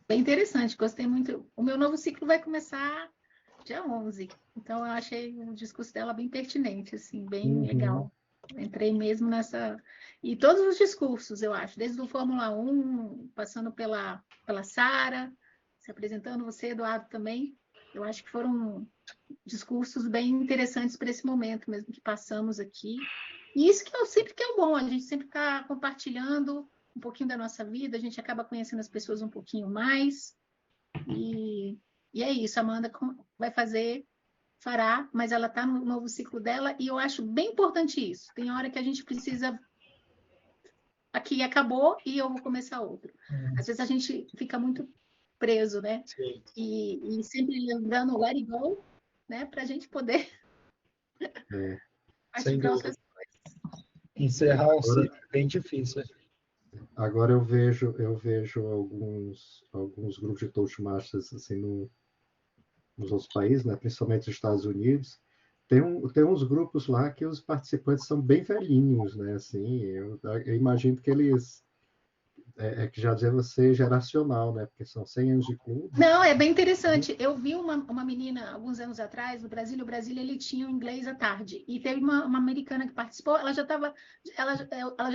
Bem interessante, gostei muito. O meu novo ciclo vai começar dia 11, então eu achei o discurso dela bem pertinente, assim, bem legal. Entrei mesmo nessa... E todos os discursos, eu acho, desde o Fórmula 1, passando pela Sara, se apresentando, você, Eduardo, também, eu acho que foram discursos bem interessantes para esse momento mesmo que passamos aqui. E isso que sempre que é bom, a gente sempre está compartilhando um pouquinho da nossa vida, a gente acaba conhecendo as pessoas um pouquinho mais. E é isso, a Amanda fará, mas ela está no novo ciclo dela, e eu acho bem importante isso. Tem hora que a gente precisa... Aqui acabou e eu vou começar outro. Às vezes a gente fica muito preso, né? Sim. E sempre lembrando let it go, né? Para a gente poder partir para outras coisas. Encerrar um ciclo é bem difícil. Agora eu vejo alguns grupos de Toastmasters assim nos outros países, né? Principalmente nos Estados Unidos. Tem uns grupos lá que os participantes são bem velhinhos, né? Assim, eu imagino que eles que já dizia você geracional, né? Porque são 100 anos de clube. Não, é bem interessante. Eu vi uma menina, alguns anos atrás, no Brasil, ele tinha o inglês à tarde. E teve uma americana que participou, ela já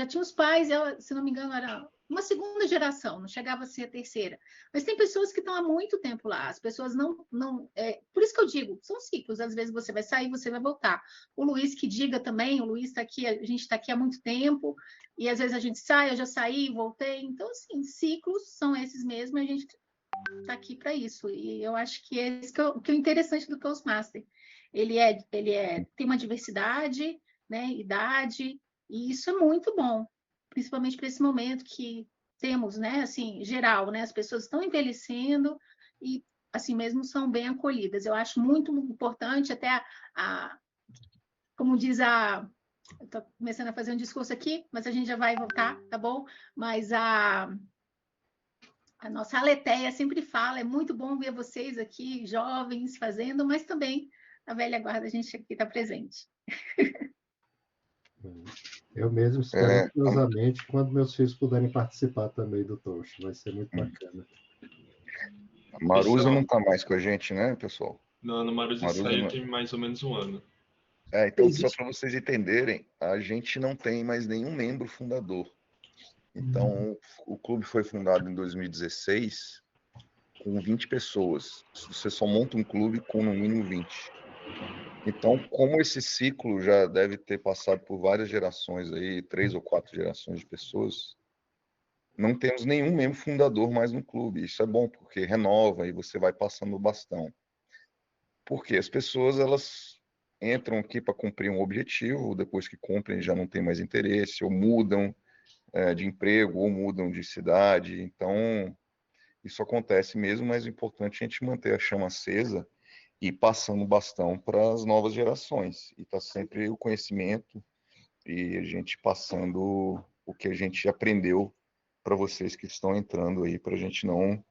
tinha os pais, ela, se não me engano, era uma segunda geração, não chegava a ser a terceira. Mas tem pessoas que estão há muito tempo lá, as pessoas por isso que eu digo, são ciclos, às vezes você vai sair, você vai voltar. O Luiz que diga também, o Luiz está aqui, a gente está aqui há muito tempo, e às vezes a gente sai, eu já saí, voltei, então, assim, ciclos são esses mesmo, e a gente está aqui para isso, e eu acho que é isso que é o interessante do Toastmaster. Tem uma diversidade, né, idade, e isso é muito bom, principalmente para esse momento que temos, né, assim, geral, né, as pessoas estão envelhecendo e, assim mesmo, são bem acolhidas. Eu acho muito importante, até como diz estou começando a fazer um discurso aqui, mas a gente já vai voltar, tá bom? Mas a nossa Aletheia sempre fala, é muito bom ver vocês aqui, jovens, fazendo, mas também a velha guarda, a gente aqui está presente. Eu mesmo espero É, ansiosamente quando meus filhos puderem participar também do Toast. Vai ser muito bacana. a Marusa Pessoal, não está mais com a gente, né, pessoal? não, no Maruzi Marusa saiu não... tem mais ou menos um ano. Então, só para vocês entenderem, a gente não tem mais nenhum membro fundador. Então, o clube foi fundado em 2016 com 20 pessoas. Você só monta um clube com no mínimo 20. Então, como esse ciclo já deve ter passado por várias gerações aí, 3 ou 4 gerações de pessoas, não temos nenhum membro fundador mais no clube. Isso é bom, porque renova e você vai passando o bastão. Porque as pessoas, elas entram aqui para cumprir um objetivo, depois que cumprem já não tem mais interesse, ou mudam de emprego, ou mudam de cidade. Então, isso acontece mesmo, mas o importante é a gente manter a chama acesa e passando o bastão para as novas gerações. E está sempre o conhecimento e a gente passando o que a gente aprendeu para vocês que estão entrando aí, para a gente não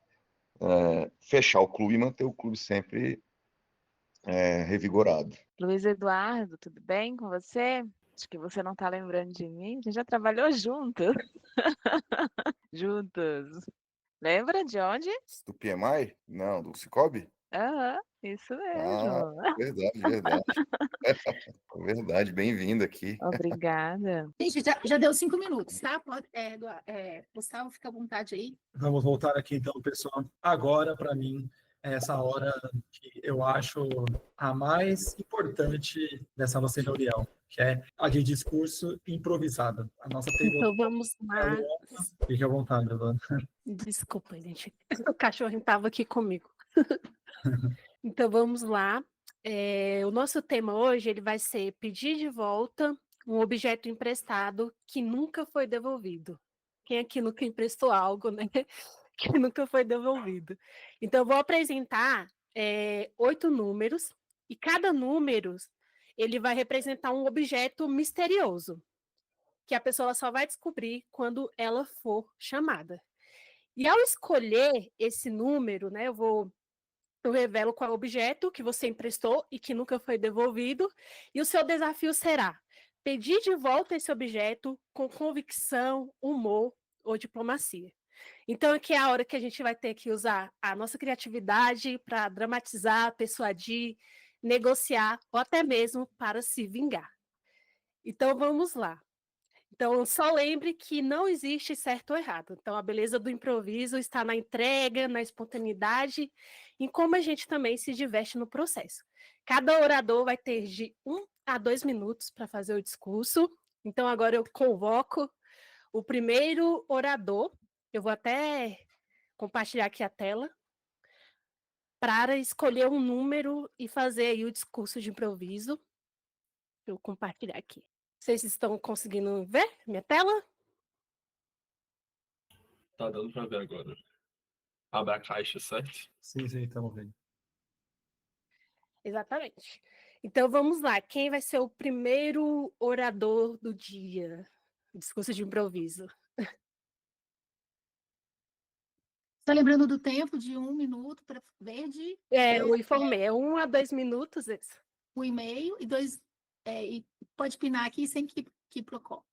fechar o clube e manter o clube sempre revigorado. Luiz Eduardo, tudo bem com você? Acho que você não está lembrando de mim. A gente já trabalhou juntos. Juntos. Lembra de onde? Do PMI? Não, do Cicobi? Aham, isso Ah, mesmo. verdade, verdade. Verdade, bem-vindo aqui. Obrigada. Gente, já deu 5 minutos, tá? Gustavo, fica à vontade aí. Vamos voltar aqui então, pessoal. Agora, para mim, é essa hora que eu acho a mais importante dessa nossa reunião, que é a de discurso improvisado. A nossa Então vamos lá. Fique à vontade, Luana. Desculpa, gente. O cachorro estava aqui comigo. Então vamos lá. O nosso tema hoje ele vai ser pedir de volta um objeto emprestado que nunca foi devolvido. Quem aqui nunca emprestou algo, né? Que nunca foi devolvido. Então eu vou apresentar 8 números e cada número ele vai representar um objeto misterioso que a pessoa só vai descobrir quando ela for chamada. E ao escolher esse número, né, eu revelo qual é o objeto que você emprestou e que nunca foi devolvido, e o seu desafio será pedir de volta esse objeto com convicção, humor ou diplomacia. Então, aqui é a hora que a gente vai ter que usar a nossa criatividade para dramatizar, persuadir, negociar ou até mesmo para se vingar. Então, vamos lá. Então, só lembre que não existe certo ou errado. Então, a beleza do improviso está na entrega, na espontaneidade, em como a gente também se diverte no processo. Cada orador vai ter de 1 a 2 minutos para fazer o discurso. Então, agora eu convoco o primeiro orador. Eu vou até compartilhar aqui a tela para escolher um número e fazer aí o discurso de improviso. Eu vou compartilhar aqui. Vocês estão conseguindo ver minha tela? Tá dando para ver agora. Abre a caixa, certo? Sim, estamos vendo. Exatamente. Então vamos lá. Quem vai ser o primeiro orador do dia? Discurso de improviso. Está lembrando do tempo de 1 minuto para verde? Eu informei. É 1 a 2 minutos esse. 1,5 e 2. E pode pinar aqui sem que procó.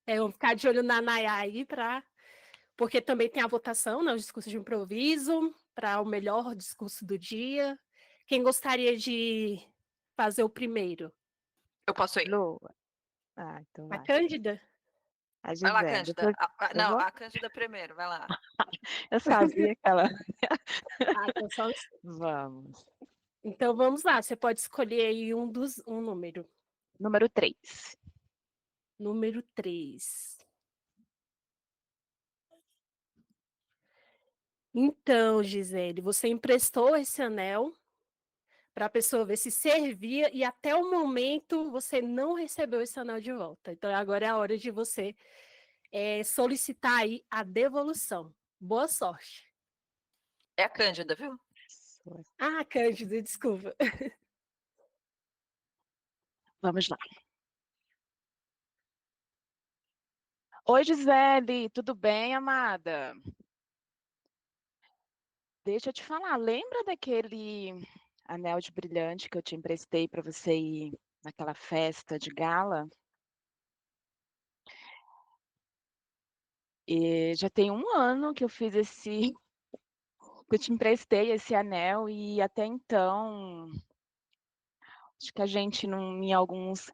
Eu vou ficar de olho na Nayá aí, porque também tem a votação, né, os discursos de improviso, para o melhor discurso do dia. Quem gostaria de fazer o primeiro? Eu posso ir. Lua. Então A vai. Cândida? A Vai lá, Gisele. Cândida. Eu Não, vou? a Cândida primeiro, vai lá. Eu sabia que ela. Então só... Vamos. Então vamos lá, você pode escolher aí um número. Número 3. Número 3. Então, Gisele, você emprestou esse anel para a pessoa ver se servia e até o momento você não recebeu esse anel de volta. Então agora é a hora de você solicitar aí a devolução. Boa sorte. É a Cândida, viu? Ah, Cândido, desculpa. Vamos lá. Oi, Gisele, tudo bem, amada? Deixa eu te falar, lembra daquele anel de brilhante que eu te emprestei para você ir naquela festa de gala? E já tem 1 ano que eu fiz que eu te emprestei esse anel e até então, acho que a gente não, em alguns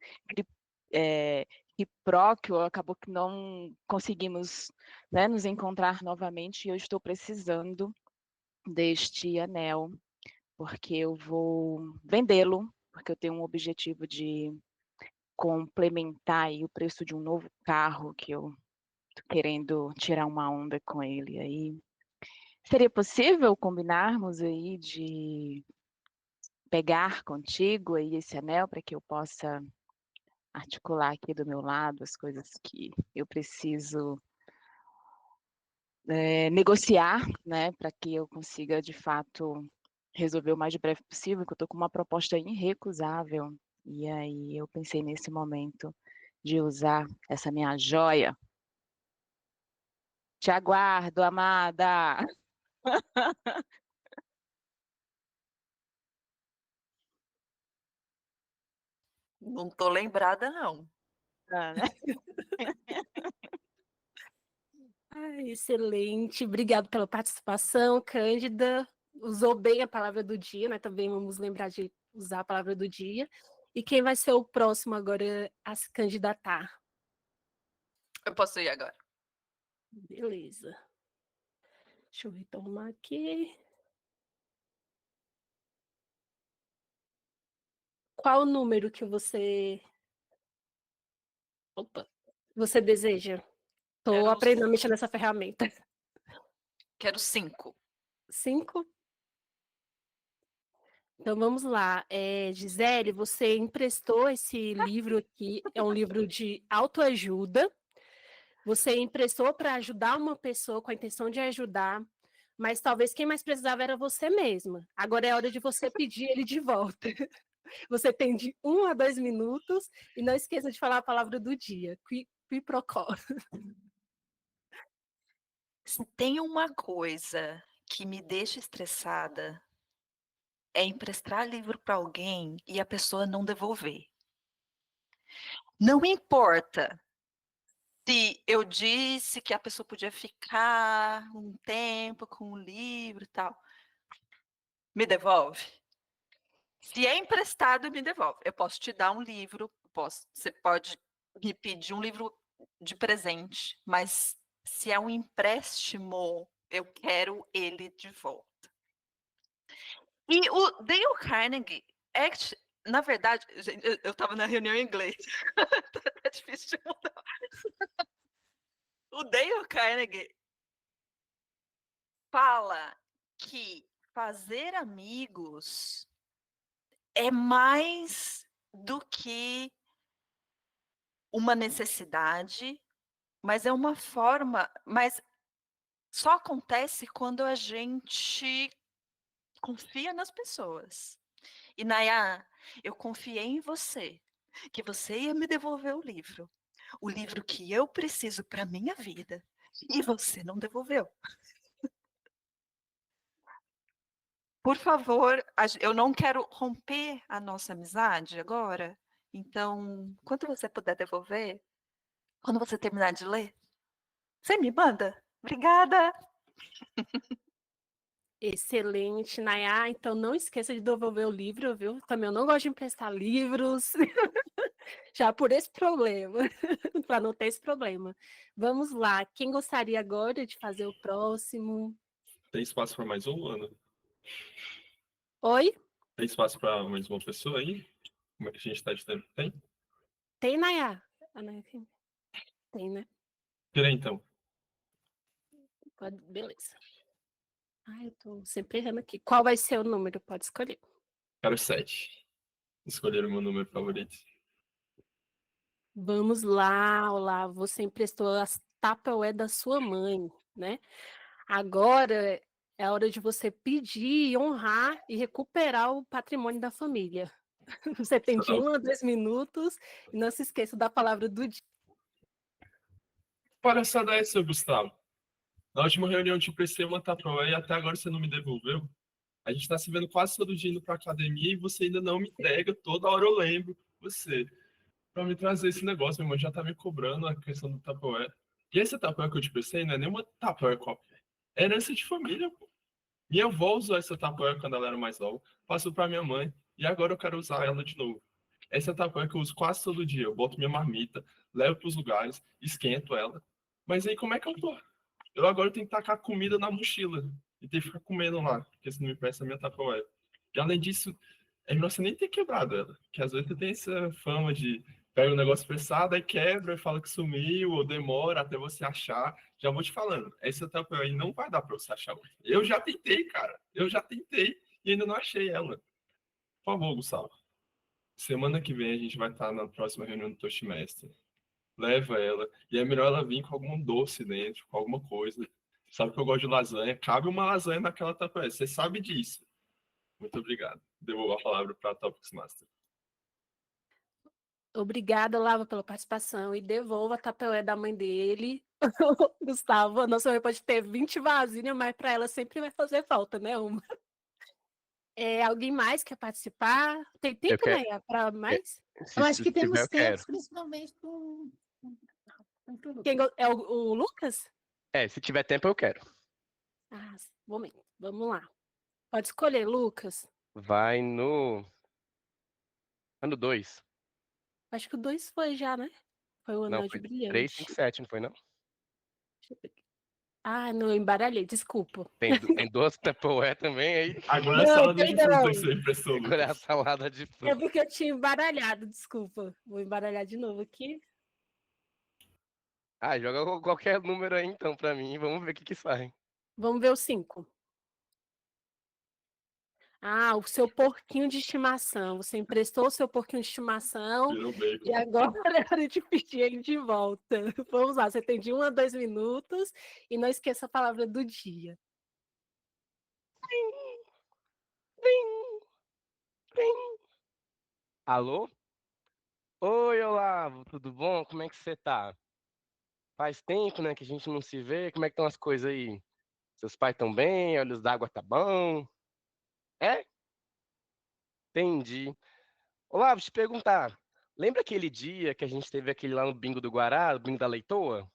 quiprocchio, acabou que não conseguimos, né, nos encontrar novamente e eu estou precisando deste anel, porque eu vou vendê-lo, porque eu tenho um objetivo de complementar aí o preço de um novo carro que eu tô querendo tirar uma onda com ele aí. Seria possível combinarmos aí de pegar contigo aí esse anel para que eu possa articular aqui do meu lado as coisas que eu preciso negociar, né, para que eu consiga de fato resolver o mais breve possível, que eu estou com uma proposta irrecusável. E aí eu pensei nesse momento de usar essa minha joia. Te aguardo, amada. Não tô lembrada, não. Tá, né? Ai, excelente. Obrigado pela participação, Cândida. Usou bem a palavra do dia, né? Também vamos lembrar de usar a palavra do dia. E quem vai ser o próximo agora a se candidatar? Eu posso ir agora. Beleza. Deixa eu retomar aqui. Qual o número que você deseja? Estou aprendendo a mexer nessa ferramenta. Quero 5. 5? Então vamos lá. Gisele, você emprestou esse livro aqui, é um livro de autoajuda. Você emprestou para ajudar uma pessoa com a intenção de ajudar, mas talvez quem mais precisava era você mesma. Agora é hora de você pedir ele de volta. Você tem de 1 a 2 minutos e não esqueça de falar a palavra do dia, quiprocó. Se tem uma coisa que me deixa estressada, é emprestar livro para alguém e a pessoa não devolver. Não importa se eu disse que a pessoa podia ficar um tempo com o livro e tal. Me devolve. Se é emprestado, me devolve. Eu posso te dar um livro, você pode me pedir um livro de presente, mas se é um empréstimo, eu quero ele de volta. E o Dale Carnegie, na verdade, eu estava na reunião em inglês, tá difícil de mudar. O Dale Carnegie fala que fazer amigos é mais do que uma necessidade, mas é uma forma, mas só acontece quando a gente confia nas pessoas. E Nayá, eu confiei em você, que você ia me devolver o livro que eu preciso para minha vida, e você não devolveu. Por favor, eu não quero romper a nossa amizade agora, então, quando você puder devolver, quando você terminar de ler, você me manda. Obrigada! Excelente, Nayá. Então não esqueça de devolver o livro, viu? Também eu não gosto de emprestar livros, já por esse problema, para não ter esse problema. Vamos lá, quem gostaria agora de fazer o próximo? Tem espaço para mais um, Ana? Oi? Tem espaço para mais uma pessoa aí? Como é que a gente está de tempo? Tem? Tem, Nayá? A Nayá tem, né? Tira aí, então. Beleza. Ai, eu tô sempre errando aqui. Qual vai ser o número? Pode escolher. Quero 7. Escolher o meu número favorito. Vamos lá, Olá. Você emprestou as Tupperware da sua mãe, né? Agora é a hora de você pedir, honrar e recuperar o patrimônio da família. Você tem de 1 a 2 minutos e não se esqueça da palavra do dia. Palhaçada é, seu Gustavo. Na última reunião eu te emprestei uma Tupperware e até agora você não me devolveu. A gente tá se vendo quase todo dia indo pra academia e você ainda não me entrega. Toda hora eu lembro você pra me trazer esse negócio. Minha mãe já tá me cobrando a questão do Tupperware. E esse Tupperware que eu te prestei não é nenhuma Tupperware qualquer. É herança de família, pô. Minha avó usou essa Tupperware quando ela era mais nova, passou pra minha mãe e agora eu quero usar ela de novo. Essa Tupperware que eu uso quase todo dia. Eu boto minha marmita, levo pros lugares, esquento ela. Mas aí como é que eu tô? Eu agora tenho que tacar comida na mochila e ter que ficar comendo lá, porque senão me presta a minha Tupperware. E além disso, é melhor você nem ter quebrado ela, que às vezes você tem essa fama de pega um negócio pressado, aí quebra e fala que sumiu, ou demora até você achar. Já vou te falando, essa Tupperware aí não vai dar pra você achar hoje. Eu já tentei, cara. Eu já tentei e ainda não achei ela. Por favor, Gustavo. Semana que vem a gente vai estar na próxima reunião do Toastmaster. Leva ela. E é melhor ela vir com algum doce dentro, com alguma coisa. Sabe que eu gosto de lasanha? Cabe uma lasanha naquela Tupperware. Você sabe disso. Muito obrigado. Devolvo a palavra para a Topics Master. Obrigada, Lava, pela participação e devolva a Tupperware da mãe dele. Gustavo, a nossa mãe pode ter 20 vasilhas, mas para ela sempre vai fazer falta, né? Uma. Alguém mais quer participar? Tem Eu tempo, quero. né? Para mais? Se, Eu acho se que tiver, temos eu tempo, quero. principalmente com É o Lucas? Se tiver tempo, eu quero. Ah, momento. Vamos lá. Pode escolher, Lucas. Vai no. Ano 2. Acho que o 2 foi já, né? Foi o Não, Anel de foi 3, 5, Brilhante. 7, não foi, não? Deixa eu ver aqui. Ah, não, eu embaralhei, desculpa. Tem duas Tupperware também aí. Agora é a Não, salada tem de fruta não. que você emprestou, Agora é a Lucas. salada de É fruta. porque eu tinha embaralhado, desculpa. Vou embaralhar de novo aqui. Joga qualquer número aí então pra mim. Vamos ver o que sai. Vamos ver o 5. Ah, o seu porquinho de estimação. Você emprestou o seu porquinho de estimação Virou bacon. e agora é hora de pedir ele de volta. Vamos lá, você tem de 1 a 2 minutos e não esqueça a palavra do dia. Alô? Oi, Olavo, tudo bom? Como é que você tá? Faz tempo, né, que a gente não se vê. Como é que estão as coisas aí? Seus pais estão bem? Olhos d'água tá bom? É? Entendi. Olavo, te perguntar. Lembra aquele dia que a gente teve aquele lá no Bingo do Guará, o Bingo da Leitoa?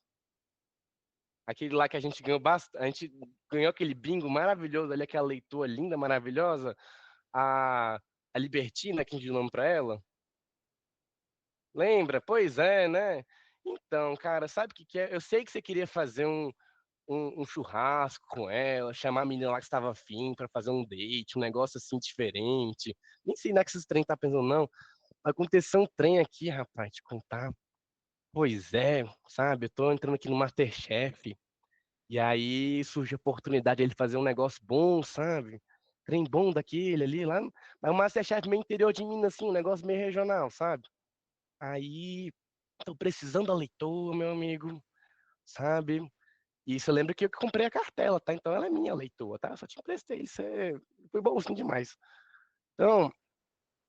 Aquele lá que a gente ganhou bastante. A gente ganhou aquele bingo maravilhoso ali, aquela leitoa linda, maravilhosa. A, a Libertina, que a gente deu nome pra ela. Lembra? Pois é, né? Então, cara, sabe o que que é? Eu sei que você queria fazer um churrasco com ela, chamar a menina lá que estava afim pra fazer um date, um negócio assim diferente. Nem sei na que esses trem tá pensando, não. Aconteceu um trem aqui, rapaz, te contar. Pois é, sabe? Eu tô entrando aqui no MasterChef. E aí surge a oportunidade de ele fazer um negócio bom, sabe? Trem bom daquele ali, lá. Mas o MasterChef meio interior de Minas, assim, um negócio meio regional, sabe? Aí, tô precisando da leitura, meu amigo, sabe? E você lembra que eu que comprei a cartela, tá? Então ela é minha leitora, tá? Eu só te emprestei, isso foi bonzinho demais. Então,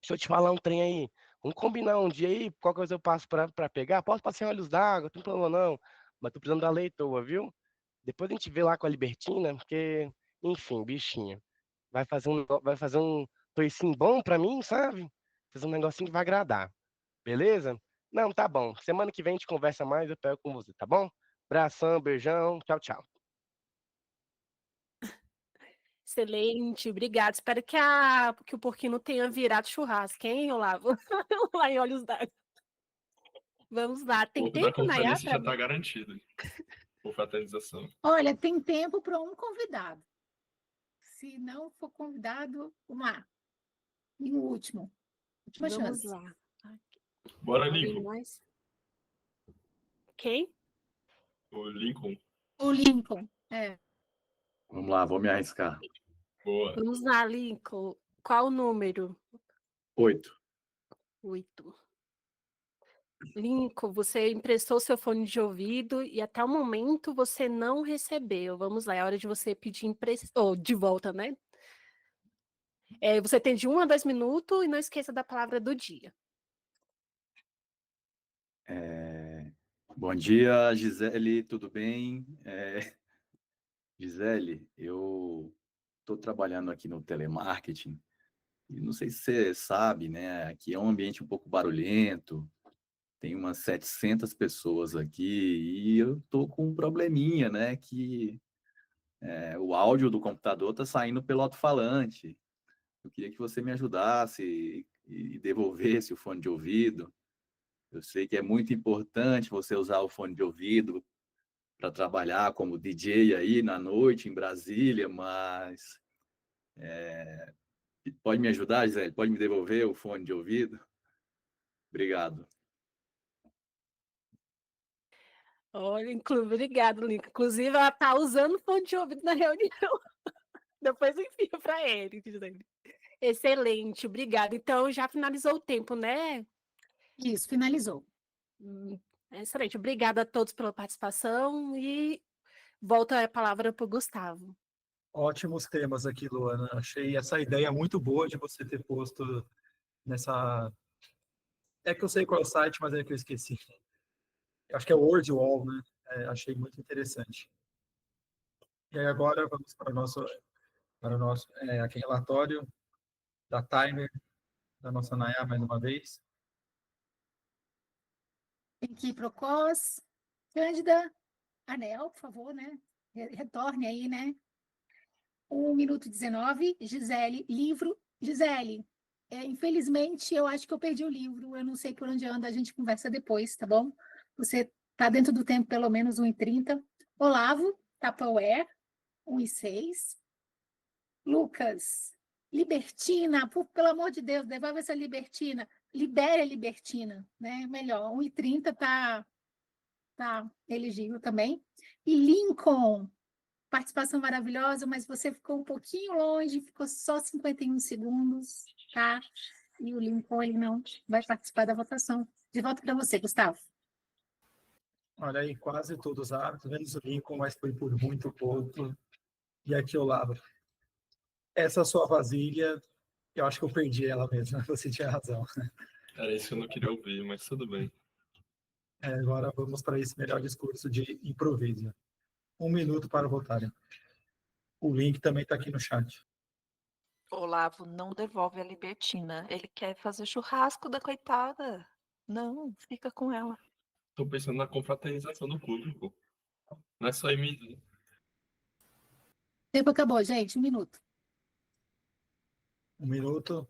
deixa eu te falar um trem aí. Vamos combinar um dia aí, qualquer coisa eu passo pra pegar. Posso passar em Olhos d'Água, não tem problema não. Mas tô precisando da leitora, viu? Depois a gente vê lá com a Libertina, porque, enfim, bichinha, vai fazer um toicinho bom pra mim, sabe? Fazer um negocinho que vai agradar. Beleza? Não, tá bom. Semana que vem a gente conversa mais, eu pego com você, tá bom? Abração, beijão, tchau, tchau. Excelente, obrigada. Espero que o porquinho não tenha virado churrasco, hein, Olavo? Lá em Olhos d'Água. Vamos lá. O Tem ponto da tempo, Nayá, conferência já está garantido por fraternização. Olha, tem tempo para um convidado. Se não for convidado, vamos lá. E o último. Última Vamos chance. lá. Bora, Alguém Lincoln. mais? Quem? O Lincoln. O Lincoln. Vamos lá, vou me arriscar. Boa. Vamos lá, Lincoln. Qual o número? 8. 8. Lincoln, você emprestou seu fone de ouvido e até o momento você não recebeu. Vamos lá, é hora de você pedir de volta, né? Você tem de 1 a 2 minutos e não esqueça da palavra do dia. Bom dia, Gisele, tudo bem? Gisele, eu estou trabalhando aqui no telemarketing e não sei se você sabe, né? Aqui é um ambiente um pouco barulhento, tem umas 700 pessoas aqui e eu estou com um probleminha, né? Que o áudio do computador está saindo pelo alto-falante. Eu queria que você me ajudasse e devolvesse o fone de ouvido. Eu sei que é muito importante você usar o fone de ouvido para trabalhar como DJ aí na noite em Brasília, mas pode me ajudar, Gisele? Pode me devolver o fone de ouvido? Obrigado. Olha, obrigado, Lincoln. Inclusive, ela está usando fone de ouvido na reunião. Depois eu envio para ele, Gisele. Excelente, obrigada. Então, já finalizou o tempo, né? Isso, finalizou. Excelente, obrigada a todos pela participação e volta a palavra para o Gustavo. Ótimos temas aqui, Luana. Achei essa ideia muito boa de você ter posto nessa. É que eu sei qual é o site, mas é que eu esqueci. Eu acho que é o WordWall, né? Achei muito interessante. E aí agora vamos para o nosso aqui, relatório da Timer, da nossa Nayá, mais uma vez. Tem que ir para o COS. Cândida, Anel, por favor, né? Retorne aí, né? 1 minuto e 19. Gisele, livro. Gisele, infelizmente, eu acho que eu perdi o livro. Eu não sei por onde anda, a gente conversa depois, tá bom? Você está dentro do tempo, pelo menos 1h30. Olavo, Tupperware, 1h06. Lucas, Libertina, pelo amor de Deus, devolve essa Libertina. Libere a Libertina, né? Melhor, 1h30 tá elegível também. E Lincoln, participação maravilhosa, mas você ficou um pouquinho longe, ficou só 51 segundos, tá? E o Lincoln, ele não vai participar da votação. De volta para você, Gustavo. Olha aí, quase todos árbitros, menos o Lincoln, mas foi por muito pouco. E aqui eu lavo. Essa sua vasilha, eu acho que eu perdi ela mesmo, você tinha razão. Era isso que eu não queria ouvir, mas tudo bem. Agora vamos para esse melhor discurso de improviso. 1 minuto para votarem. O link também está aqui no chat. Olavo não devolve a Libertina. Ele quer fazer churrasco da coitada. Não, fica com ela. Tô pensando na confraternização do público. Não é só Emílio. Tempo acabou, gente. 1 minuto. 1 minuto.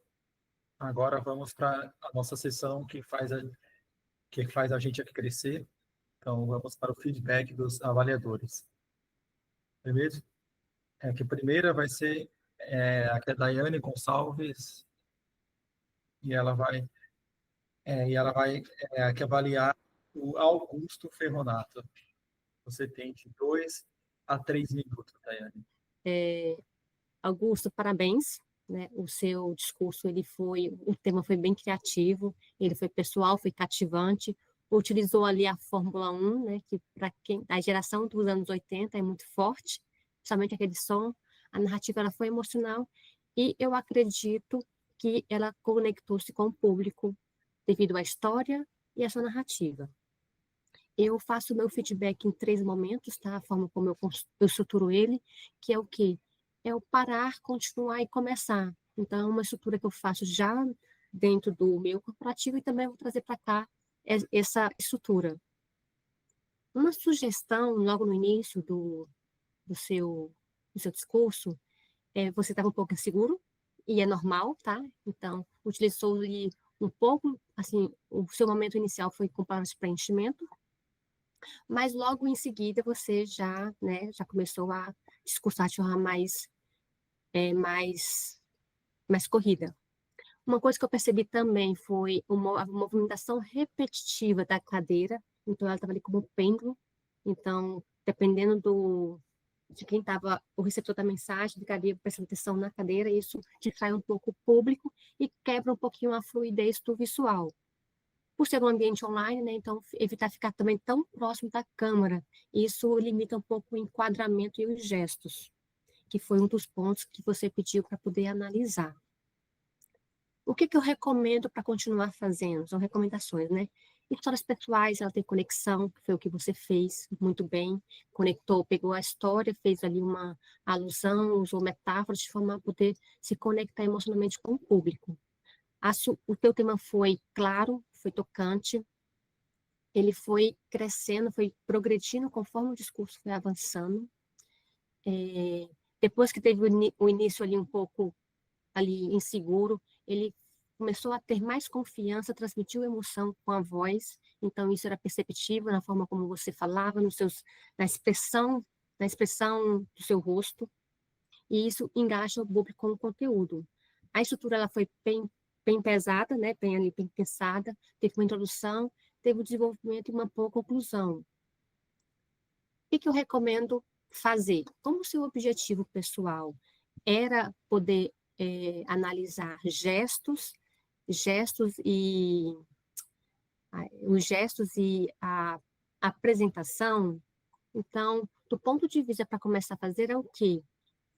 Agora vamos para a nossa sessão que faz a gente aqui crescer. Então, vamos para o feedback dos avaliadores. Beleza? Que a primeira vai ser aqui a Daiane Gonçalves, e ela vai aqui avaliar o Augusto Ferronato. Você tem de 2 a 3 minutos, Daiane. Augusto, parabéns, né? O seu discurso, o tema foi bem criativo, ele foi pessoal, foi cativante, utilizou ali a Fórmula 1, né? Que para quem a geração dos anos 80 é muito forte, principalmente aquele som, a narrativa ela foi emocional e eu acredito que ela conectou-se com o público devido à história e à sua narrativa. Eu faço o meu feedback em 3 momentos, tá? A forma como eu estruturo ele, que é o quê? É o parar, continuar e começar. Então, é uma estrutura que eu faço já dentro do meu corporativo e também vou trazer para cá essa estrutura. Uma sugestão, logo no início do seu discurso, você estava um pouco inseguro, e é normal, tá? Então, utilizou ali um pouco, assim, o seu momento inicial foi com palavras de preenchimento, mas logo em seguida você já, né, já começou a discursar de forma mais corrida. Uma coisa que eu percebi também foi a movimentação repetitiva da cadeira, então ela estava ali como um pêndulo, então, dependendo de quem estava, o receptor da mensagem, ficaria prestando atenção na cadeira, e isso distrai um pouco o público e quebra um pouquinho a fluidez do visual. Por ser um ambiente online, né, então evitar ficar também tão próximo da câmera, isso limita um pouco o enquadramento e os gestos, que foi um dos pontos que você pediu para poder analisar. O que eu recomendo para continuar fazendo? São recomendações, né? Histórias pessoais, ela tem conexão, que foi o que você fez muito bem, conectou, pegou a história, fez ali uma alusão, usou metáforas de forma a poder se conectar emocionalmente com o público. O teu tema foi claro, foi tocante, ele foi crescendo, foi progredindo conforme o discurso foi avançando. Depois que teve o início ali um pouco ali inseguro, ele começou a ter mais confiança, transmitiu emoção com a voz, então isso era perceptível na forma como você falava, na expressão do seu rosto, e isso engaja o público com o conteúdo. A estrutura ela foi bem pesada, né, bem pensada, teve uma introdução, teve o desenvolvimento e uma boa conclusão. O que eu recomendo fazer? Como o seu objetivo pessoal era poder analisar gestos e os gestos e a apresentação, então, do ponto de vista para começar a fazer é o quê?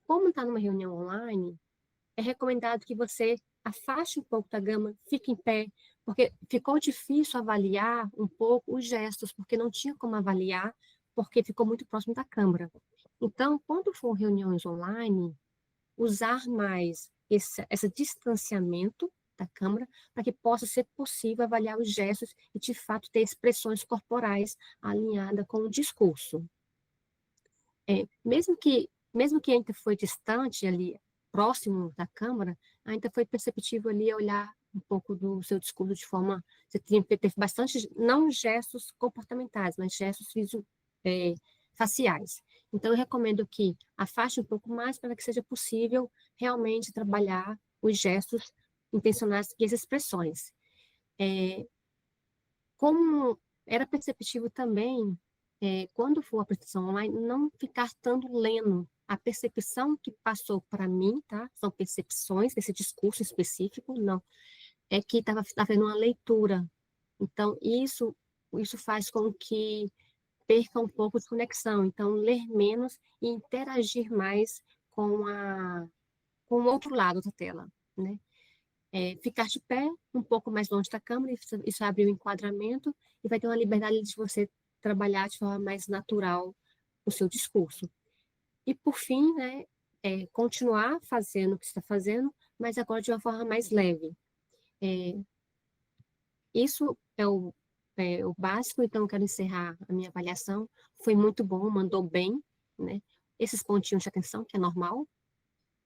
Como está numa reunião online, é recomendado que você afaste um pouco da gama, fique em pé, porque ficou difícil avaliar um pouco os gestos, porque não tinha como avaliar, porque ficou muito próximo da câmera. Então, quando for reuniões online, usar mais esse distanciamento da câmera para que possa ser possível avaliar os gestos e, de fato, ter expressões corporais alinhadas com o discurso. Mesmo que ainda foi distante ali, próximo da câmera, ainda foi perceptível ali olhar um pouco do seu discurso de forma... Você teve bastante, não gestos comportamentais, mas gestos faciais. Então, eu recomendo que afaste um pouco mais para que seja possível realmente trabalhar os gestos intencionais e as expressões. Como era perceptível também, quando for a apresentação online, não ficar tanto lendo. A percepção que passou para mim, tá? São percepções desse discurso específico, não. É que estava fazendo uma leitura. Então, isso faz com que perca um pouco de conexão. Então, ler menos e interagir mais com o outro lado da tela, né? Ficar de pé, um pouco mais longe da câmera, isso abre o enquadramento e vai ter uma liberdade de você trabalhar de forma mais natural o seu discurso. E, por fim, né, continuar fazendo o que você está fazendo, mas agora de uma forma mais leve. Isso é o básico, então eu quero encerrar a minha avaliação. Foi muito bom, mandou bem, né? Esses pontinhos de atenção, que é normal,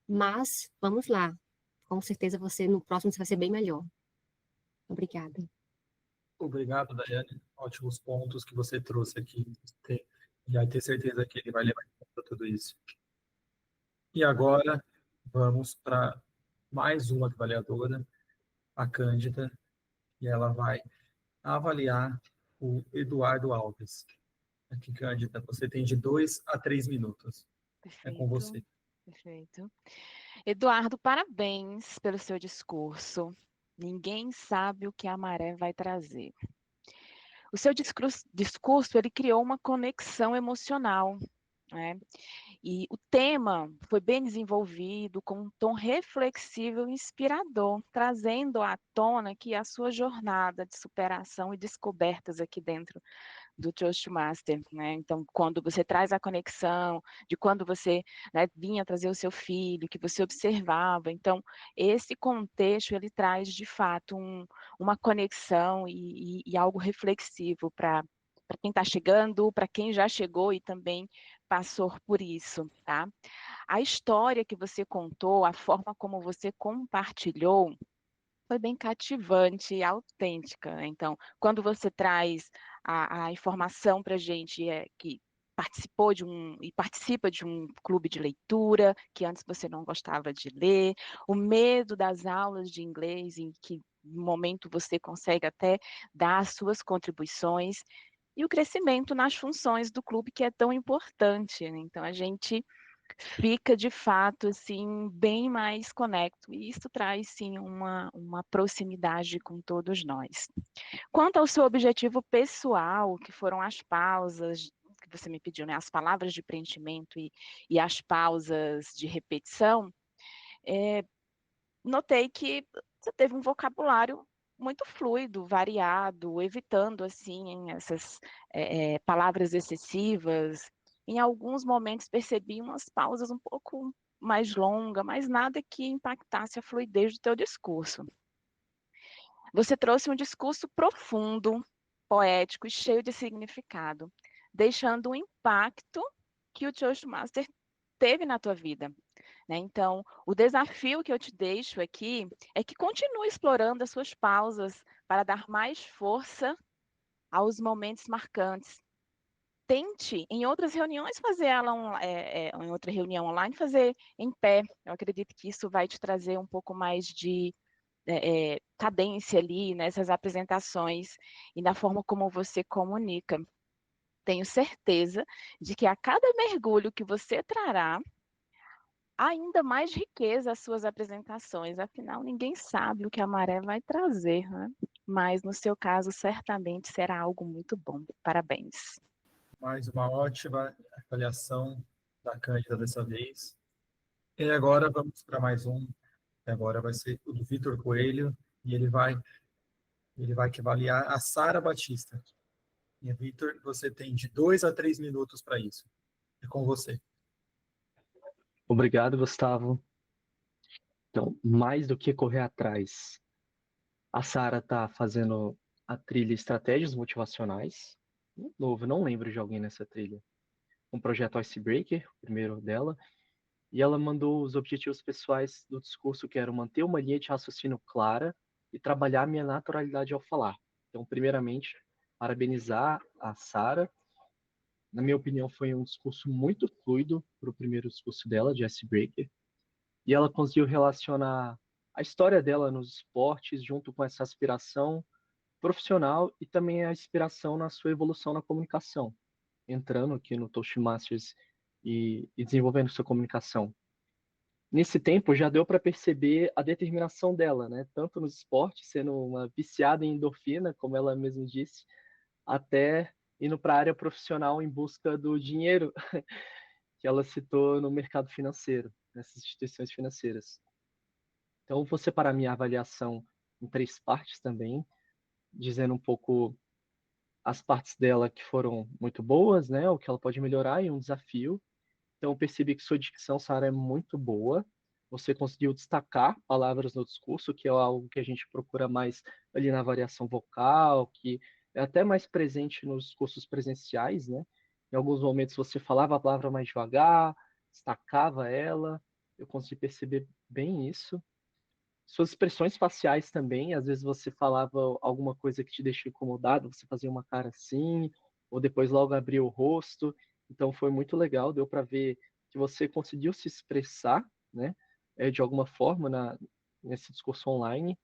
mas vamos lá. Com certeza no próximo você vai ser bem melhor. Obrigada. Obrigado, Daiane. Ótimos pontos que você trouxe aqui. E vai ter certeza que ele vai levar em conta tudo isso. E agora, vamos para mais uma avaliadora, a Cândida, e ela vai avaliar o Eduardo Alves. Aqui, Cândida, você tem de 2 a 3 minutos. É com você. Perfeito. Eduardo, parabéns pelo seu discurso. Ninguém sabe o que a maré vai trazer. O seu discurso ele criou uma conexão emocional, né? E o tema foi bem desenvolvido, com um tom reflexivo e inspirador, trazendo à tona que a sua jornada de superação e descobertas aqui dentro do Toastmaster, né? Então, quando você traz a conexão de quando você, né, vinha trazer o seu filho, que você observava, então, esse contexto, ele traz, de fato, uma conexão e algo reflexivo para quem está chegando, para quem já chegou e também passou por isso, tá? a história que você contou, a forma como você compartilhou, foi bem cativante e autêntica, né? Então, quando você traz a informação para a gente que participou e participa de um clube de leitura, que antes você não gostava de ler, o medo das aulas de inglês, em que momento você consegue até dar as suas contribuições, e o crescimento nas funções do clube, que é tão importante, né? Então, a gente fica de fato assim bem mais conecto e isso traz sim uma proximidade com todos nós. Quanto ao seu objetivo pessoal, que foram as pausas que você me pediu, né, as palavras de preenchimento e as pausas de repetição, notei que você teve um vocabulário muito fluido, variado, evitando assim essas palavras excessivas. Em alguns momentos percebi umas pausas um pouco mais longas, mas nada que impactasse a fluidez do teu discurso. Você trouxe um discurso profundo, poético e cheio de significado, deixando um impacto que o Toastmaster teve na tua vida, né? Então, o desafio que eu te deixo aqui é que continue explorando as suas pausas para dar mais força aos momentos marcantes. Tente, em outras reuniões, fazer ela em outra reunião online, fazer em pé. Eu acredito que isso vai te trazer um pouco mais de cadência ali nessas apresentações e na forma como você comunica. Tenho certeza de que a cada mergulho que você trará, ainda mais riqueza às suas apresentações. Afinal, ninguém sabe o que a maré vai trazer, né? Mas no seu caso, certamente será algo muito bom. Parabéns. Mais uma ótima avaliação da Cândida dessa vez. E agora vamos para mais um. Agora vai ser o do Vitor Coelho e ele vai que avaliar a Sara Batista. E Vitor, você tem de 2 a 3 minutos para isso. É com você. Obrigado, Gustavo. Então, mais do que correr atrás, a Sara está fazendo a trilha Estratégias Motivacionais. Novo, não lembro de alguém nessa trilha. Um projeto Icebreaker, o primeiro dela. E ela mandou os objetivos pessoais do discurso, que eram manter uma linha de raciocínio clara e trabalhar minha naturalidade ao falar. Então, primeiramente, parabenizar a Sara. Na minha opinião, foi um discurso muito fluido para o primeiro discurso dela, de Icebreaker. E ela conseguiu relacionar a história dela nos esportes junto com essa aspiração profissional e também a inspiração na sua evolução na comunicação, entrando aqui no Toastmasters e desenvolvendo sua comunicação. Nesse tempo já deu para perceber a determinação dela, né? Tanto nos esportes, sendo uma viciada em endorfina, como ela mesma disse, até indo para a área profissional em busca do dinheiro que ela citou no mercado financeiro, nessas instituições financeiras. Então, vou separar minha avaliação em 3 partes também, dizendo um pouco as partes dela que foram muito boas, né? O que ela pode melhorar e um desafio. Então, eu percebi que sua dicção, Sara, é muito boa. Você conseguiu destacar palavras no discurso, que é algo que a gente procura mais ali na variação vocal, que é até mais presente nos cursos presenciais, né? Em alguns momentos você falava a palavra mais devagar, destacava ela. Eu consegui perceber bem isso. Suas expressões faciais também, às vezes você falava alguma coisa que te deixou incomodado, você fazia uma cara assim, ou depois logo abria o rosto. Então foi muito legal, deu para ver que você conseguiu se expressar, né, de alguma forma nesse discurso online.